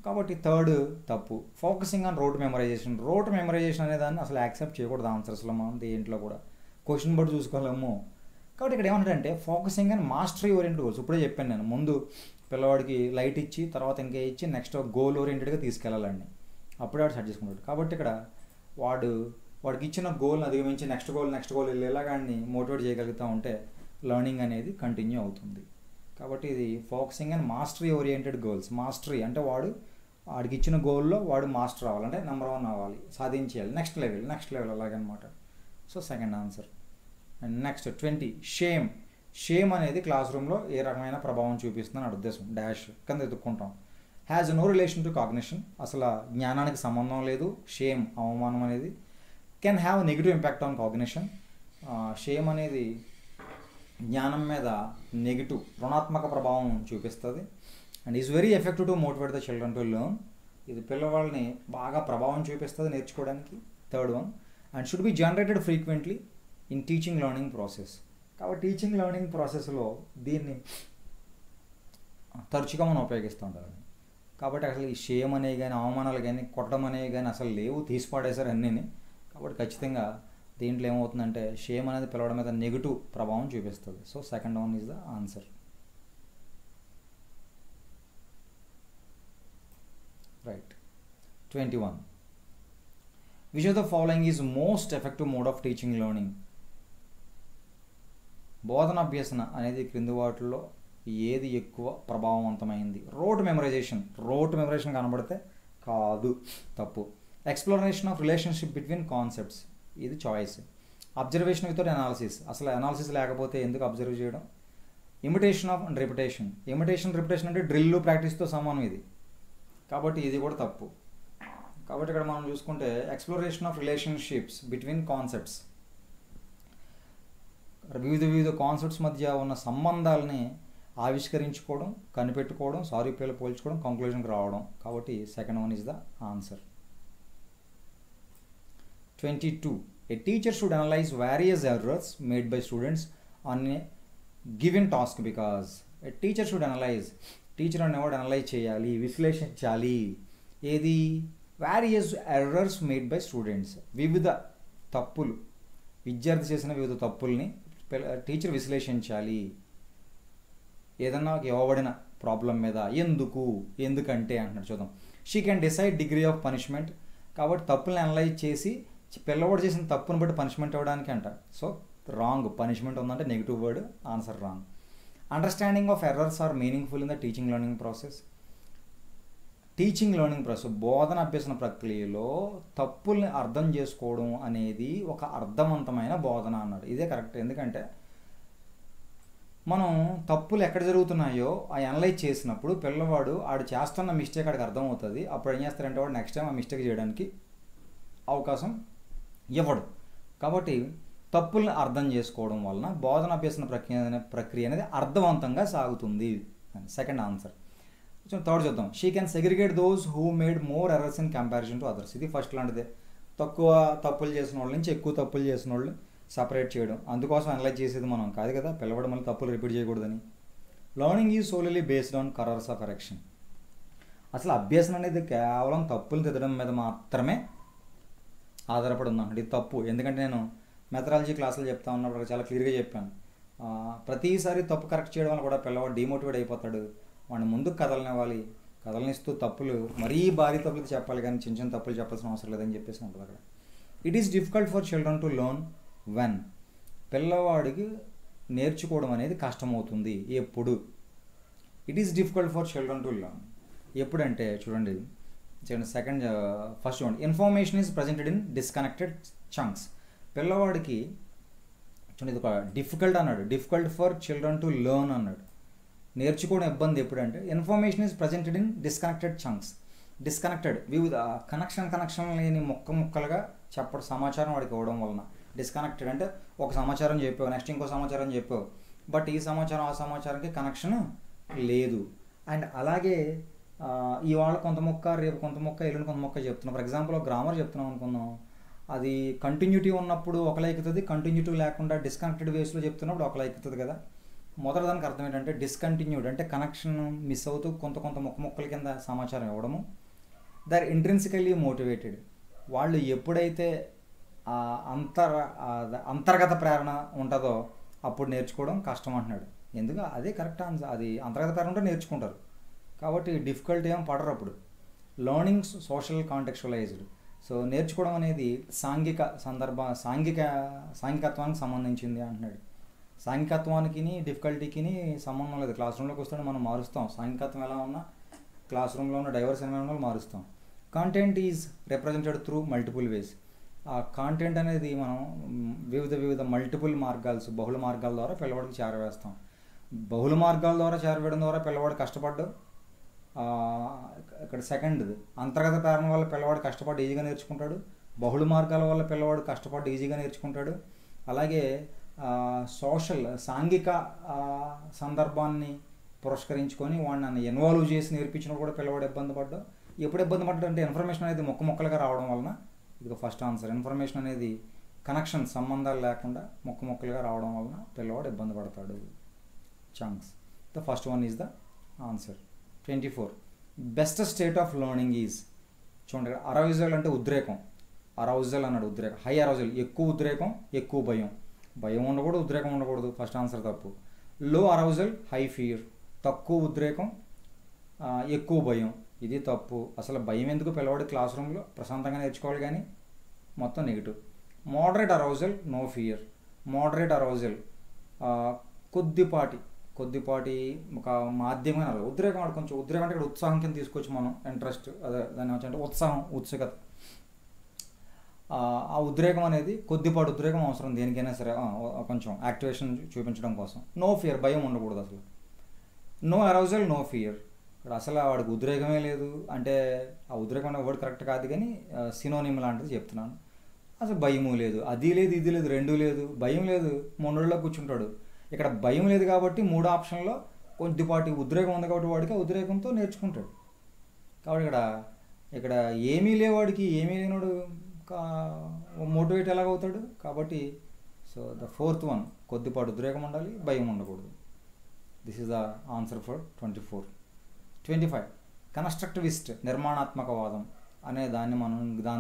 కాబట్టి థర్డ్ తప్పు. Focusing on wrote memorisation. Wrote memorisation అనే దాన్ని అసలు యాక్సెప్ట్ చేయకూడదు ఆన్సర్స్లో, మనం దేంట్లో కూడా క్వశ్చన్ బట్టి చూసుకోలేము. కాబట్టి ఇక్కడ ఏమంటాడంటే focusing and mastery oriented goals. ఇప్పుడే చెప్పాను నేను, ముందు పిల్లవాడికి లైట్ ఇచ్చి తర్వాత ఇంకా ఇచ్చి నెక్స్ట్ గోల్ ఓరియంటెడ్గా తీసుకెళ్ళాలండి, అప్పుడే వాడు సెట్ చేసుకుంటాడు. కాబట్టి ఇక్కడ వాడు వాడికి ఇచ్చిన గోల్ని అధిగమించి నెక్స్ట్ గోల్ వెళ్ళేలాగాన్ని మోటివేట్ చేయగలుగుతూ ఉంటే లెర్నింగ్ అనేది కంటిన్యూ అవుతుంది. కాబట్టి ఇది focusing and mastery oriented goals. Mastery అంటే వాడికి ఇచ్చిన గోల్లో వాడు మాస్టర్ అవ్వాలి, అంటే నెంబర్ 1 అవ్వాలి, సాధించేయాలి, నెక్స్ట్ లెవెల్ అలాగనమాట. So second answer. And next 20 shame అనేది క్లాస్ రూమ్లో ఏ రకమైన ప్రభావం చూపిస్తుందని ఉద్దేశం డాష్ కింద ఎత్తుక్కుంటాం. Has no relation to cognition, అసలు జ్ఞానానికి సంబంధం లేదు షేమ్, అవమానం అనేది. Can have negative impact on cognition, shame అనేది జ్ఞానం మీద నెగిటివ్ రుణాత్మక ప్రభావం చూపిస్తుంది. And is very effective to motivate the children to learn, ఇది పిల్లవాళ్ళని బాగా ప్రభావం చూపిస్తుంది నేర్చుకోవడానికి. Third one. And should be generated frequently in teaching learning process, కాబట్టి టీచింగ్ లెర్నింగ్ ప్రాసెస్లో దీన్ని తరచుగా మనం ఉపయోగిస్తూ ఉంటాం. కాబట్టి అసలు ఈ షేమ్ అనేవి కానీ అవమానాలు కానీ కొట్టడం అనేవి కానీ అసలు లేవు, తీసి పాడేశారు అన్నీని. కాబట్టి ఖచ్చితంగా దీంట్లో ఏమవుతుందంటే షేమ్ అనేది పిల్లవాడి మీద నెగిటివ్ ప్రభావం చూపిస్తుంది. So second one is the answer. Right. 21. Which of the following is most effective mode of teaching learning, బోధన అభ్యసన అనేది క్రింది వాటిల్లో ఏది ఎక్కువ ప్రభావవంతమైంది. రోట్ మెమరైజేషన్ కనబడితే కాదు, తప్పు. Exploration of relationship between concepts, ఇది చాయిస్. అబ్జర్వేషన్ వితౌట్ అనాలిసిస్, అసలు అనాలిసిస్ లేకపోతే ఎందుకు అబ్జర్వ్ చేయడం. ఇమిటేషన్ ఆఫ్ అండ్ రిపిటేషన్ అంటే డ్రిల్ ప్రాక్టీస్తో సమానం ఇది, కాబట్టి ఇది కూడా తప్పు. కాబట్టి ఇక్కడ మనం చూసుకుంటే exploration of relationships between concepts, వివిధ కాన్సెప్ట్స్ మధ్య ఉన్న సంబంధాలని ఆవిష్కరించుకోవడం, కనిపెట్టుకోవడం, సారూప్యాలు పోల్చుకోవడం, కంక్లూజన్కి రావడం. కాబట్టి second one is the answer. 22. A teacher should analyze various errors made by students on a given task because a teacher should analyze, teacher అనేవాడు అనలైజ్ చేయాలి, విశ్లేషించాలి. ఏది? Various errors made by students, వివిధ తప్పులు, విద్యార్థి చేసిన వివిధ తప్పుల్ని టీచర్ విశ్లేషించాలి. ఏదన్నా ఇవ్వబడిన ప్రాబ్లం మీద ఎందుకంటే అంటున్నాడు. చూద్దాం. She can decide degree of punishment, కాబట్టి తప్పుల్ని అనలైజ్ చేసి పిల్లవాడు చేసిన తప్పును బట్టి పనిష్మెంట్ ఇవ్వడానికి అంట. సో రాంగ్, పనిష్మెంట్ ఉందంటే negative word, answer wrong. Understanding of errors are meaningful in the teaching learning process, బోధన అభ్యసన ప్రక్రియలో తప్పుల్ని అర్థం చేసుకోవడం అనేది ఒక అర్థవంతమైన బోధన అన్నాడు. ఇదే కరెక్ట్. ఎందుకంటే మనం తప్పులు ఎక్కడ జరుగుతున్నాయో అవి అనలైజ్ చేసినప్పుడు పిల్లవాడు ఆడు చేస్తున్న మిస్టేక్ ఆడికి అర్థమవుతుంది. అప్పుడు ఏం చేస్తారంటే వాడు నెక్స్ట్ టైం ఆ మిస్టేక్ చేయడానికి అవకాశం ఇవ్వడు. కాబట్టి తప్పుల్ని అర్థం చేసుకోవడం వలన బోధన అభ్యసన ప్రక్రియ అనేది అర్థవంతంగా సాగుతుంది. Second answer. థర్డ్ చూద్దాం. She can segregate those who made more errors in comparison to others, ఇది ఫస్ట్ లాంటిదే. తక్కువ తప్పులు చేసిన వాళ్ళ నుంచి ఎక్కువ తప్పులు చేసిన వాళ్ళని సపరేట్ చేయడం, అందుకోసం అనలైజ్ చేసేది మనం కాదు కదా, పిల్లవాడు మళ్ళీ తప్పులు రిపీట్ చేయకూడదని. Learning is solely based on carers of correction, అసలు అభ్యాసం అనేది కేవలం తప్పులు తిద్దడం మీద మాత్రమే ఆధారపడి ఉందన్నమాట. ఇది తప్పు. ఎందుకంటే నేను మెథడాలజీ క్లాసులు చెప్తా ఉన్నప్పుడు చాలా క్లియర్గా చెప్పాను, ప్రతిసారి తప్పు కరెక్ట్ చేయడం వల్ల కూడా పిల్లవాడు డిమోటివేట్ అయిపోతాడు. వాడిని ముందుకు కదలనివ్వాలి, కదలనిస్తూ తప్పులు మరీ భారీ తప్పులు చెప్పాలి కానీ చిన్న చిన్న తప్పులు చెప్పాల్సిన అవసరం లేదని చెప్పేసి ఉంటుంది అక్కడ. It is difficult for children to learn when, పిల్లవాడికి నేర్చుకోవడం అనేది కష్టమవుతుంది ఎప్పుడు. It is difficult for children to learn ఎప్పుడంటే చూడండి సెకండ్ ఫస్ట్ చూడండి. Information is presented in disconnected chunks, పిల్లవాడికి చూడండి ఇది ఒక డిఫికల్ట్ అన్నాడు, difficult for children to learn అన్నాడు. నేర్చుకోవడం ఇబ్బంది ఎప్పుడంటే information is presented in disconnected chunks, disconnected వివిధ కనెక్షన్ లేని ముక్కలుగా చెప్పడం, సమాచారం వాడికి ఇవ్వడం వలన. డిస్కనెక్టెడ్ అంటే ఒక సమాచారం చెప్పావు, నెక్స్ట్ ఇంకో సమాచారం చెప్పావు, బట్ ఈ సమాచారం ఆ సమాచారానికి కనెక్షన్ లేదు. అండ్ అలాగే ఇవాళ కొంత మొక్క, రేపు కొంత మొక్క, ఎల్లుండి కొంత మొక్క చెప్తున్నాం. ఫర్ ఎగ్జాంపుల్ గ్రామర్ చెప్తున్నాం అనుకుందాం, అది కంటిన్యూటీ ఉన్నప్పుడు ఒకలా ఎక్కుతుంది, కంటిన్యూటీ లేకుండా డిస్కనెక్టెడ్ వేస్లో చెప్తున్నప్పుడు ఒకలా ఎక్కుతుంది కదా. మొదటి దానికి అర్థం ఏంటంటే డిస్కంటిన్యూడ్ అంటే కనెక్షన్ మిస్ అవుతూ కొంత మొక్కల కింద సమాచారం ఇవ్వడము. దే ఆర్ ఇంట్రిన్సికల్లీ మోటివేటెడ్, వాళ్ళు ఎప్పుడైతే అంతర్గత ప్రేరణ ఉంటుందో అప్పుడు నేర్చుకోవడం కష్టం అంటున్నాడు. ఎందుకు? అదే కరెక్ట్ ఆన్సర్, అది అంతర్గత ప్రేరణ ఉంటే నేర్చుకుంటారు. కాబట్టి డిఫికల్ట్ ఏం పడరు అప్పుడు. లర్నింగ్ సోషల్ కాంటెక్చువలైజ్డ్, సో నేర్చుకోవడం అనేది సాంఘికత్వానికి సంబంధించింది అంటున్నాడు. సాంఘికత్వానికి డిఫికల్టీకి సంబంధం లేదు. క్లాస్ రూమ్లోకి వస్తే మనం మారుస్తాం. సాంఘికత్వం ఎలా ఉన్నా క్లాస్ రూమ్లో ఉన్న డైవర్స్ ఎన్విరాన్మెంట్లో మారుస్తాం. Content is represented through multiple ways. ఆ కాంటెంట్ అనేది మనం వివిధ మల్టిపుల్ మార్గాలు, బహుళ మార్గాల ద్వారా పిల్లవాడికి చేరవేస్తాం. బహుళ మార్గాల ద్వారా చేరవేయడం ద్వారా పిల్లవాడు కష్టపడ్డాడు. ఇక్కడ సెకండ్ అంతర్గత కారణం వల్ల పిల్లవాడు కష్టపడి ఈజీగా నేర్చుకుంటాడు. బహుళ మార్గాల వల్ల పిల్లవాడు కష్టపడి ఈజీగా నేర్చుకుంటాడు. అలాగే సాంఘిక సందర్భాన్ని పురస్కరించుకొని వాడిని ఇన్వాల్వ్ చేసి నేర్పించినప్పుడు కూడా పిల్లవాడు ఇబ్బంది పడ్డాడు. ఎప్పుడు ఇబ్బంది పడ్డాడు అంటే ఇన్ఫర్మేషన్ అనేది మొక్కలుగా రావడం వలన. ఇది ఫస్ట్ ఆన్సర్. ఇన్ఫర్మేషన్ అనేది కనెక్షన్, సంబంధాలు లేకుండా మొక్కలుగా రావడం వలన పిల్లవాడు ఇబ్బంది పడతాడు. Chance. The first one is the answer. 24. Best state of learning is. చూడండి, అరౌజల్ అంటే ఉద్రేకం. అరౌజల్ అన్నాడు, ఉద్రేకం. హై అరౌజల్ ఎక్కువ ఉద్రేకం, ఎక్కువ భయం. భయం ఉండకూడదు, ఉద్రేకం ఉండకూడదు. ఫస్ట్ ఆన్సర్ తప్పు. లో అరౌజల్ హై ఫియర్. తక్కువ ఉద్రేకం, ఎక్కువ భయం. ఇది తప్పు. అసలు భయం ఎందుకు? పిల్లవాడు క్లాస్ రూమ్లో ప్రశాంతంగా నేర్చుకోవాలి, కానీ మొత్తం negative. Moderate arousal no fear. Moderate arousal కొద్దిపాటి ఒక మాధ్యమైన ఉద్రేకం. కొంచెం ఉద్రేకం అంటే ఇక్కడ ఉత్సాహం కింద తీసుకొచ్చి మనం ఇంట్రెస్ట్, అదే దాన్ని అంటే ఉత్సాహం, ఉత్సుకత. ఆ ఉద్రేకం అనేది కొద్దిపాటి ఉద్రేకం అవసరం దేనికైనా సరే, కొంచెం యాక్టివేషన్ చూపించడం కోసం. నో ఫియర్, భయం ఉండకూడదు అసలు. No arousal no fear. ఇక్కడ అసలు వాడికి ఉద్రేకమే లేదు అంటే ఆ ఉద్రేకం అనే వర్డ్ కరెక్ట్ కాదు, కానీ సినోనిమ్ లాంటిది చెప్తున్నాను. అసలు భయము లేదు, అది లేదు, ఇది లేదు, రెండూ లేదు. భయం లేదు, మొండలో కూర్చుంటాడు. ఇక్కడ భయం లేదు కాబట్టి 3 ఆప్షన్లో కొద్దిపాటి ఉద్రేకం ఉంది కాబట్టి వాడికి ఆ ఉద్రేకంతో నేర్చుకుంటాడు. కాబట్టి ఇక్కడ ఏమీ లేవాడికి, ఏమీ లేనివాడు మోటివేట్ ఎలాగవుతాడు? కాబట్టి సో ద ఫోర్త్ వన్, కొద్దిపాటి ఉద్రేకం ఉండాలి, భయం ఉండకూడదు. This is the answer for 24. 25. Constructivist, నిర్మాణాత్మకవాదం అనే దాని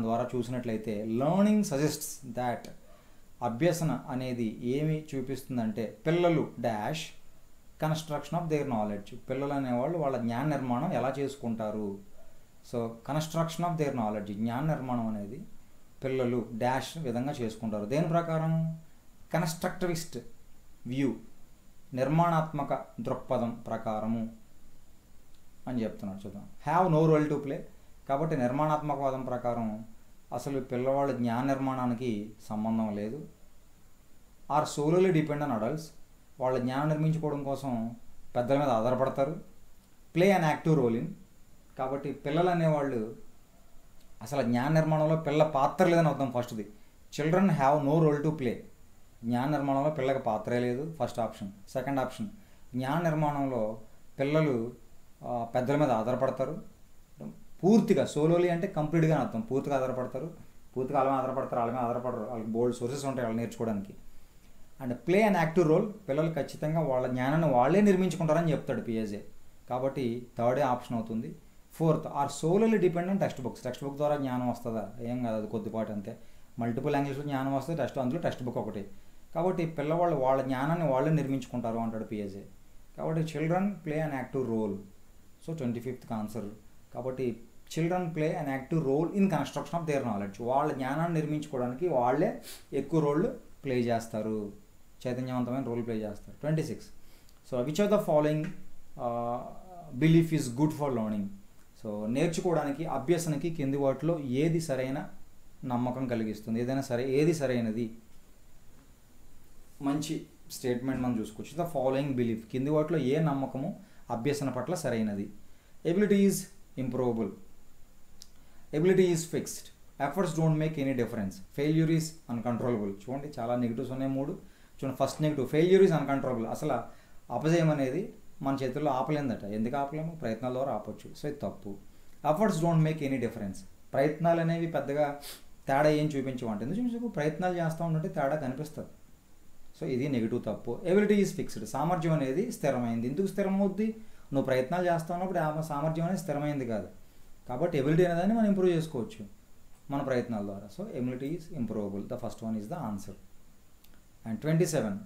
ద్వారా చూసినట్లయితే లెర్నింగ్ సజెస్ట్స్ దాట్. అభ్యసన అనేది ఏమి చూపిస్తుందంటే పిల్లలు dash construction of their knowledge. పిల్లలు అనేవాళ్ళు వాళ్ళ జ్ఞాన నిర్మాణం ఎలా చేసుకుంటారు? So construction of their knowledge, జ్ఞాన నిర్మాణం అనేది పిల్లలు డాష్ విధంగా చేసుకుంటారు. దేని ప్రకారం? కన్స్ట్రక్టివిస్ట్ వ్యూ, నిర్మాణాత్మక దృక్పథం ప్రకారము అని చెప్తున్నాడు. చూద్దాం. Have no role to play. కాబట్టి నిర్మాణాత్మకవాదం ప్రకారం అసలు పిల్లవాళ్ళ జ్ఞాన నిర్మాణానికి సంబంధం లేదు. Are solely depend on adults. వాళ్ళ జ్ఞానం నిర్మించుకోవడం కోసం పెద్దల మీద ఆధారపడతారు. Play an active role in. కాబట్టి పిల్లలు అనేవాళ్ళు అసలు జ్ఞాన నిర్మాణంలో పిల్ల పాత్ర లేదని అర్థం. ఫస్ట్ది children have no role to play. జ్ఞాన నిర్మాణంలో పిల్లకి పాత్రే లేదు, ఫస్ట్ ఆప్షన్. సెకండ్ ఆప్షన్, జ్ఞాన నిర్మాణంలో పిల్లలు పెద్దల మీద ఆధారపడతారు పూర్తిగా. సోలోలీ అంటే కంప్లీట్గా అర్థం, పూర్తిగా ఆధారపడతారు. పూర్తిగా వాళ్ళ మీద ఆధారపడరు. వాళ్ళకి బోల్డ్ సోర్సెస్ ఉంటాయి వాళ్ళు నేర్చుకోవడానికి. And play and active role, పిల్లలు ఖచ్చితంగా వాళ్ళ జ్ఞానాన్ని వాళ్ళే నిర్మించుకుంటారని చెప్తాడు పిఎస్ఏ. కాబట్టి థర్డే ఆప్షన్ అవుతుంది. Fourth, are solely dependent text books. Text book ద్వారా జ్ఞానం వస్తుందా? ఏం కాదు, అది కొద్దిపాటి అంతే. మల్టిపుల్ లాంగ్వేజ్లో జ్ఞానం వస్తుంది, అందులో టెక్స్ట్ బుక్ ఒకటి. కాబట్టి పిల్లవాళ్ళు వాళ్ళ జ్ఞానాన్ని వాళ్ళే నిర్మించుకుంటారు అంటాడు పిఎస్ఏ. కాబట్టి children play and active role. So 25th answer. కాబట్టి children play and active role in construction of their knowledge. వాళ్ళ జ్ఞానాన్ని నిర్మించుకోవడానికి వాళ్ళే ఎక్కువ రోల్ ప్లే చేస్తారు, చైతన్యవంతమైన రోల్ ప్లే చేస్తారు. 26. So which of the following belief is good for learning. So నేర్చుకోవడానికి, అభ్యసనకి కింది వాటిలో ఏది సరైన నమ్మకం కలిగిస్తుంది? ఏది సరైనది? మంచి స్టేట్మెంట్ మనం చూసుకోవచ్చు. ద ఫాలోయింగ్ బిలీఫ్, కింది వాటిలో ఏ నమ్మకము అభ్యసన పట్ల సరైనది? Ability is improvable. Ability is fixed. Efforts don't make any difference. Failure is uncontrollable. చూడండి, చాలా నెగిటివ్స్ ఉన్నాయి 3. చూడండి, first negative, failure is uncontrollable. అసలు అపజయం అనేది మన చేతుల్లో ఆపలేదట. ఎందుకు ఆపలేము? ప్రయత్నాల ద్వారా ఆపొచ్చు. సో ఇది తప్పు. Efforts don't make any difference. ప్రయత్నాలు అనేవి పెద్దగా తేడా ఏం చూపించమంటే, ఎందుకు చూపించు? ప్రయత్నాలు చేస్తూ ఉంటే తేడా కనిపిస్తుంది. సో ఇది నెగిటివ్, తప్పు. Ability is fixed. సామర్థ్యం అనేది స్థిరమైంది. ఎందుకు స్థిరమవుద్ది? నువ్వు ప్రయత్నాలు చేస్తూ ఉన్నప్పుడు ఆ సామర్థ్యం అనేది స్థిరమైంది కాదు. కాబట్టి ఎబిలిటీ అనేదాన్ని మనం ఇంప్రూవ్ చేసుకోవచ్చు మన ప్రయత్నాల ద్వారా. So ability is improvable. The first one is the answer. And 27.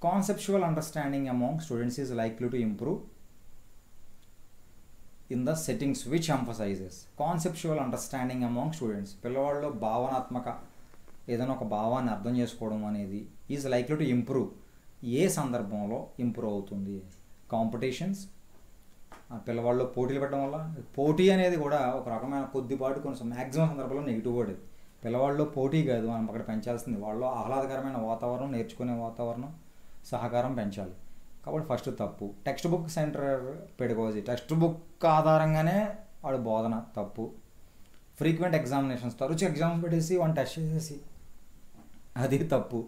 Conceptual understanding among students is likely to improve. In the settings which emphasises conceptual understanding among students. పిల్లవాళ్ళలో భావనాత్మక ఏదైనా ఒక భావాన్ని అర్థం చేసుకోవడం అనేది ఈజ్ లైక్లీ టు ఇంప్రూవ్. ఏ సందర్భంలో ఇంప్రూవ్ అవుతుంది? కాంపిటీషన్స్, పిల్లవాళ్ళు పోటీలు పెట్టడం వల్ల. పోటీ అనేది కూడా ఒక రకమైన కొద్దిపాటు కొంచెం మ్యాక్సిమం సందర్భంలో నెగిటివ్ వర్డ్. పిల్లవాళ్ళలో పోటీ కాదు మనం అక్కడ పెంచాల్సింది, వాళ్ళలో ఆహ్లాదకరమైన వాతావరణం, నేర్చుకునే వాతావరణం, సహకారం పెంచాలి. కాబట్టి ఫస్ట్ తప్పు. Text book centre pedagogy, text book ఆధారంగానే వాడు బోధన తప్పు. ఫ్రీక్వెంట్ ఎగ్జామినేషన్స్, తరచు ఎగ్జామ్స్ పెట్టేసి వాడిని టెస్ట్ చేసేసి అది తప్పు.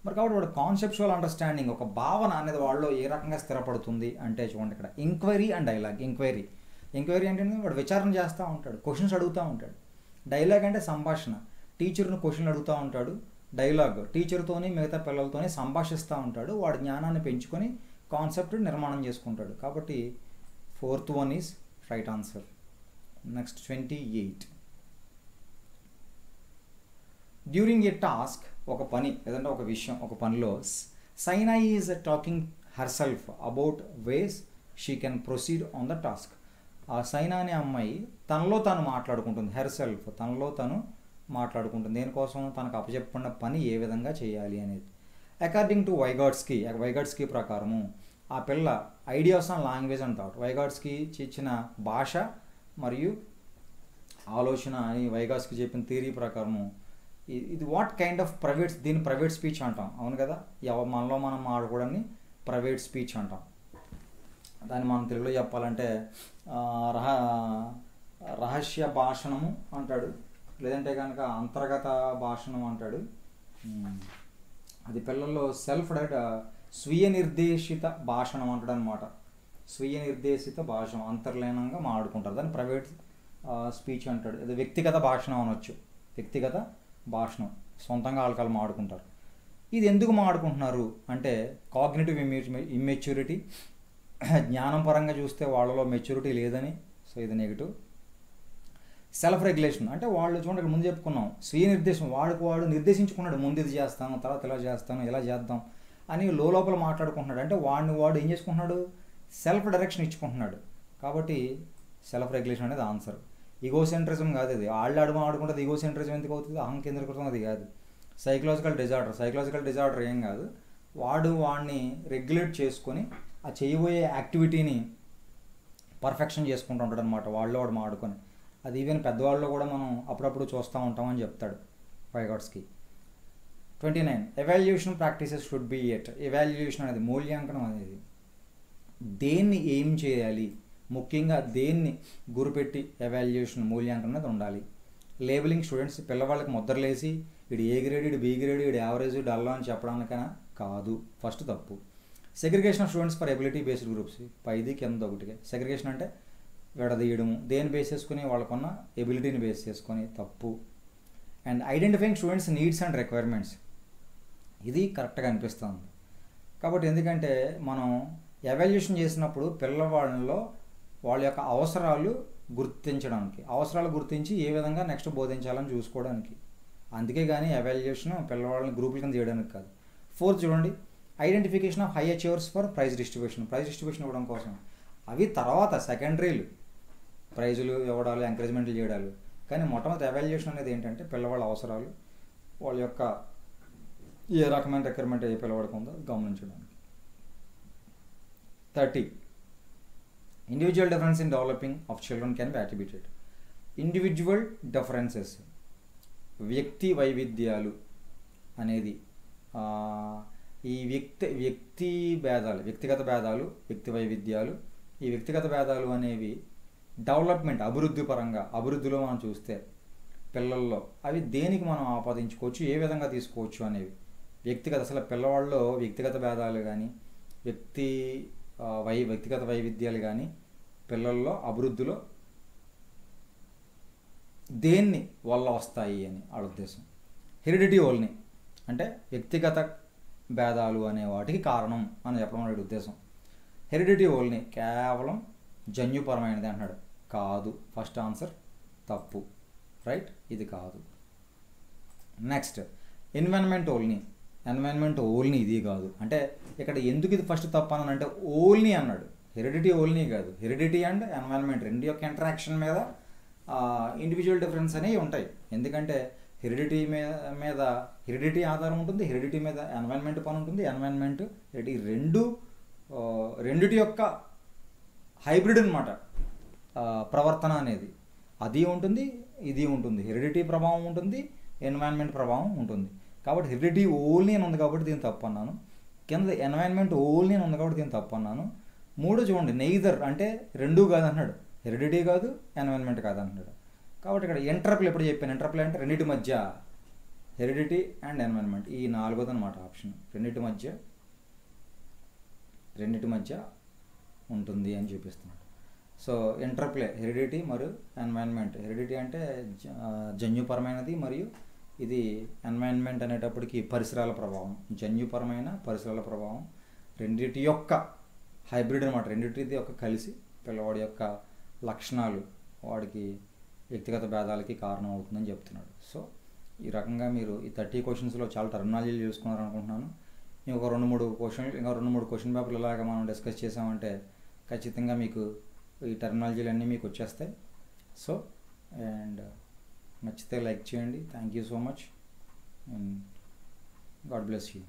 మరి కాబట్టి వాడు కాన్సెప్చువల్ అండర్స్టాండింగ్, ఒక భావన అనేది వాళ్ళలో ఏ రకంగా స్థిరపడుతుంది అంటే చూడండి ఇక్కడ ఎంక్వైరీ అండ్ డైలాగ్. ఎంక్వైరీ అంటే వాడు విచారణ చేస్తూ ఉంటాడు, క్వశ్చన్స్ అడుగుతూ ఉంటాడు. డైలాగ్ అంటే సంభాషణ, టీచర్ను క్వశ్చన్లు అడుగుతూ ఉంటాడు. డైలాగ్ టీచర్తోని మిగతా పిల్లలతోని సంభాషిస్తూ ఉంటాడు. వాడి జ్ఞానాన్ని పెంచుకొని కాన్సెప్ట్ నిర్మాణం చేసుకుంటాడు. కాబట్టి 4th one is right answer. Next 28. During a task, ఒక పని ఏదంటే ఒక విషయం, ఒక పనిలో Saina is talking herself about ways she can proceed on the task. ఆ సైనా అనే అమ్మాయి తనలో తాను మాట్లాడుకుంటుంది. హెర్సెల్ఫ్ తనలో తను మాట్లాడుకుంటుంది. దేనికోసం? తనకు అప్పచెప్పబడిన పని ఏ విధంగా చేయాలి అనేది. అకార్డింగ్ టు వైగాట్స్కీ ప్రకారము ఆ పిల్ల ideas on language and thought. Vygotsky ఇచ్చిన భాష మరియు ఆలోచన అని వైగాట్స్కీ చెప్పిన థియరీ ప్రకారము ఇది వాట్ కైండ్ ఆఫ్ దీన్ని ప్రైవేట్ స్పీచ్ అంటాం, అవును కదా. మనలో మనం ఆడుకోవడాన్ని ప్రైవేట్ స్పీచ్ అంటాం. దాన్ని మనం తెలుగులో చెప్పాలంటే రహస్య భాషణము అంటాడు, లేదంటే కనుక అంతర్గత భాషణం అంటాడు. అది పిల్లల్లో స్వీయ నిర్దేశిత భాషణం అంటాడు అనమాట. స్వీయ నిర్దేశిత భాషణం అంతర్లీనంగా మాట్లాడుకుంటారు, దాన్ని ప్రైవేట్ స్పీచ్ అంటాడు. ఇది వ్యక్తిగత భాషణం అనొచ్చు. వ్యక్తిగత భాషణం సొంతంగా ఆల్కాలు మాడుకుంటారు. ఇది ఎందుకు మాడుకుంటున్నారు అంటే కాగ్నిటివ్ ఇమ్మెచ్యూరిటీ, జ్ఞానం పరంగా చూస్తే వాళ్ళలో మెచ్యూరిటీ లేదని, సో ఇది నెగిటివ్. సెల్ఫ్ రెగ్యులేషన్ అంటే వాళ్ళు చూడండి ముందు చెప్పుకున్నాం, స్వీయ నిర్దేశం, వాడు నిర్దేశించుకున్నాడు, ముందు ఇది చేస్తాను, తర్వాత ఇలా చేస్తాను, ఇలా చేద్దాం అని లోపల మాట్లాడుకుంటున్నాడు. అంటే వాడు ఏం చేసుకుంటున్నాడు? సెల్ఫ్ డైరెక్షన్ ఇచ్చుకుంటున్నాడు. కాబట్టి సెల్ఫ్ రెగ్యులేషన్ అనేది ఆన్సర్. ఈగో సెంట్రిజం కాదు ఇది. ఆడుకుంటుంది ఈగో సెంట్రిజం ఎందుకు అవుతుంది? అహంకేంద్రీకృతం అది కాదు. సైకలాజికల్ డిజార్డర్ ఏం కాదు. వాడిని రెగ్యులేట్ చేసుకొని ఆ చేయబోయే యాక్టివిటీని పర్ఫెక్షన్ చేసుకుంటూ ఉంటాడు అనమాట. వాడు మాడుకొని. అది ఈవెన్ పెద్దవాళ్ళలో కూడా మనం అప్పుడప్పుడు చూస్తూ ఉంటామని చెప్తాడు వైగాట్స్కీ. 29. Evaluation practices should be at. Evaluation అనేది మూల్యాంకనం అనేది దేన్ని ఏం చేయాలి, ముఖ్యంగా దేన్ని గురిపెట్టి ఎవాల్యుయేషన్ మూల్యాంకనం అనేది ఉండాలి. లేబులింగ్ స్టూడెంట్స్, పిల్లవాళ్ళకి ముద్రలేసి ఇడు ఏ గ్రేడ్, ఇడు బి గ్రేడ్, ఇడు యావరేజ్, డల్ అని చెప్పడానికైనా కాదు. ఫస్ట్ తప్పు. Segregation of students for ability based groups, పైది కింద ఒకటిగా. సెగ్రిగేషన్ అంటే విడదీయడము, దేన్ని బేస్ చేసుకుని వాళ్ళకున్న ఎబిలిటీని బేస్ చేసుకొని తప్పు. And identifying students needs and requirements, ఇది కరెక్ట్గా అనిపిస్తుంది. కాబట్టి ఎందుకంటే మనం ఎవాల్యుయేషన్ చేసినప్పుడు పిల్లవాళ్ళలో వాళ్ళ యొక్క అవసరాలు గుర్తించి ఏ విధంగా నెక్స్ట్ బోధించాలని చూసుకోవడానికి. అందుకే కానీ ఎవాల్యుయేషన్ పిల్లవాళ్ళని గ్రూపుల కింద చేయడానికి కాదు. 4th చూడండి, identification of high achievers for prize distribution ఇవ్వడం కోసం. అవి తర్వాత సెకండరీలు, ప్రైజులు ఇవ్వడాలు, ఎంకరేజ్మెంట్లు చేయడాలు. కానీ మొట్టమొదటి ఎవాల్యుయేషన్ అనేది ఏంటంటే పిల్లవాళ్ళ అవసరాలు, వాళ్ళ యొక్క ఏ రకమైన రిక్వైర్మెంట్ ఏ పిల్లవాడికి ఉందో గమనించడానికి. 30. Individual difference in developing of children can be attributed. Individual differences, వ్యక్తి వైవిధ్యాలు అనేది ఈ వ్యక్తిగత భేదాలు, వ్యక్తి వైవిధ్యాలు, ఈ వ్యక్తిగత భేదాలు అనేవి డెవలప్మెంట్, అభివృద్ధిలో మనం చూస్తే పిల్లల్లో అవి దేనికి మనం ఆపాదించుకోవచ్చు, ఏ విధంగా తీసుకోవచ్చు అనేవి. అసలు పిల్లవాళ్ళలో వ్యక్తిగత భేదాలు కానీ వ్యక్తిగత వైవిధ్యాలు కానీ పిల్లల్లో అభివృద్ధిలో దేన్ని వల్ల వస్తాయి అని వాళ్ళ ఉద్దేశం. హెరిడిటీ ఓల్ని అంటే వ్యక్తిగత భేదాలు అనే వాటికి కారణం అని చెప్పడం వాడి ఉద్దేశం. హెరిడిటీ ఓల్ని కేవలం జన్యుపరమైనది అంటున్నాడు. కాదు, ఫస్ట్ ఆన్సర్ తప్పు. రైట్, ఇది కాదు. నెక్స్ట్ ఎన్వైరన్మెంట్ ఓల్ని ఇది కాదు. అంటే ఇక్కడ ఎందుకు ఇది ఫస్ట్ తప్పు అని అంటే ఓల్ని అన్నాడు. హెరిడిటీ ఓన్లీ కాదు, హెరిడిటీ అండ్ ఎన్వైరన్మెంట్ రెండు యొక్క ఇంటరాక్షన్ మీద ఇండివిజువల్ డిఫరెన్స్ అనేవి ఉంటాయి. ఎందుకంటే హెరిడిటీ ఆధారం ఉంటుంది, హెరిడిటీ మీద ఎన్వైరన్మెంట్ పని ఉంటుంది, ఎన్వైరన్మెంట్ హెరిడిటీ రెండిటి యొక్క హైబ్రిడ్ అనమాట ప్రవర్తన అనేది. అది ఉంటుంది, ఇది ఉంటుంది, హెరిడిటీ ప్రభావం ఉంటుంది, ఎన్వైరన్మెంట్ ప్రభావం ఉంటుంది. కాబట్టి హెరిడిటీ ఓన్లీ అని ఉంది కాబట్టి దీన్ని తప్పు అన్నాను. కింద ఎన్వైరన్మెంట్ ఓన్లీ అని ఉంది కాబట్టి దీన్ని తప్పు అన్నాను. మూడో చూడండి, నెయిదర్ అంటే రెండూ కాదు అంటున్నాడు, హెరిడిటీ కాదు ఎన్వైరన్మెంట్ కాదు అంటున్నాడు. కాబట్టి ఇక్కడ ఇంటర్ప్లే ఎప్పుడు చెప్పాను, ఇంటర్ప్లే అంటే రెండింటి మధ్య, హెరిడిటీ అండ్ ఎన్వైరన్మెంట్, ఈ నాలుగోది అనమాట ఆప్షన్. రెండింటి మధ్య ఉంటుంది అని చూపిస్తున్నాడు. సో ఇంటర్ప్లే హెరిడిటీ మరియు ఎన్వైరన్మెంట్. హెరిడిటీ అంటే జన్యుపరమైనది, మరియు ఇది ఎన్వైరన్మెంట్ అనేటప్పటికి పరిసరాల ప్రభావం, జన్యుపరమైన పరిసరాల ప్రభావం, రెండింటి యొక్క హైబ్రిడ్ అనమాట. రెండింటిది యొక్క కలిసి పిల్లవాడి యొక్క లక్షణాలు వాడికి వ్యక్తిగత భేదాలకి కారణం అవుతుందని చెప్తున్నాడు. సో ఈ రకంగా మీరు ఈ 30 క్వశ్చన్స్లో చాలా టర్మినాలజీలు చూసుకున్నారు అనుకుంటున్నాను. ఇంకా రెండు మూడు క్వశ్చన్ పేపర్లు ఇలాగా మనం డిస్కస్ చేసామంటే ఖచ్చితంగా మీకు ఈ టర్మినాలజీలు అన్నీ మీకు వచ్చేస్తాయి. సో అండ్ నచ్చితే లైక్ చేయండి. Thank you so much and God bless you.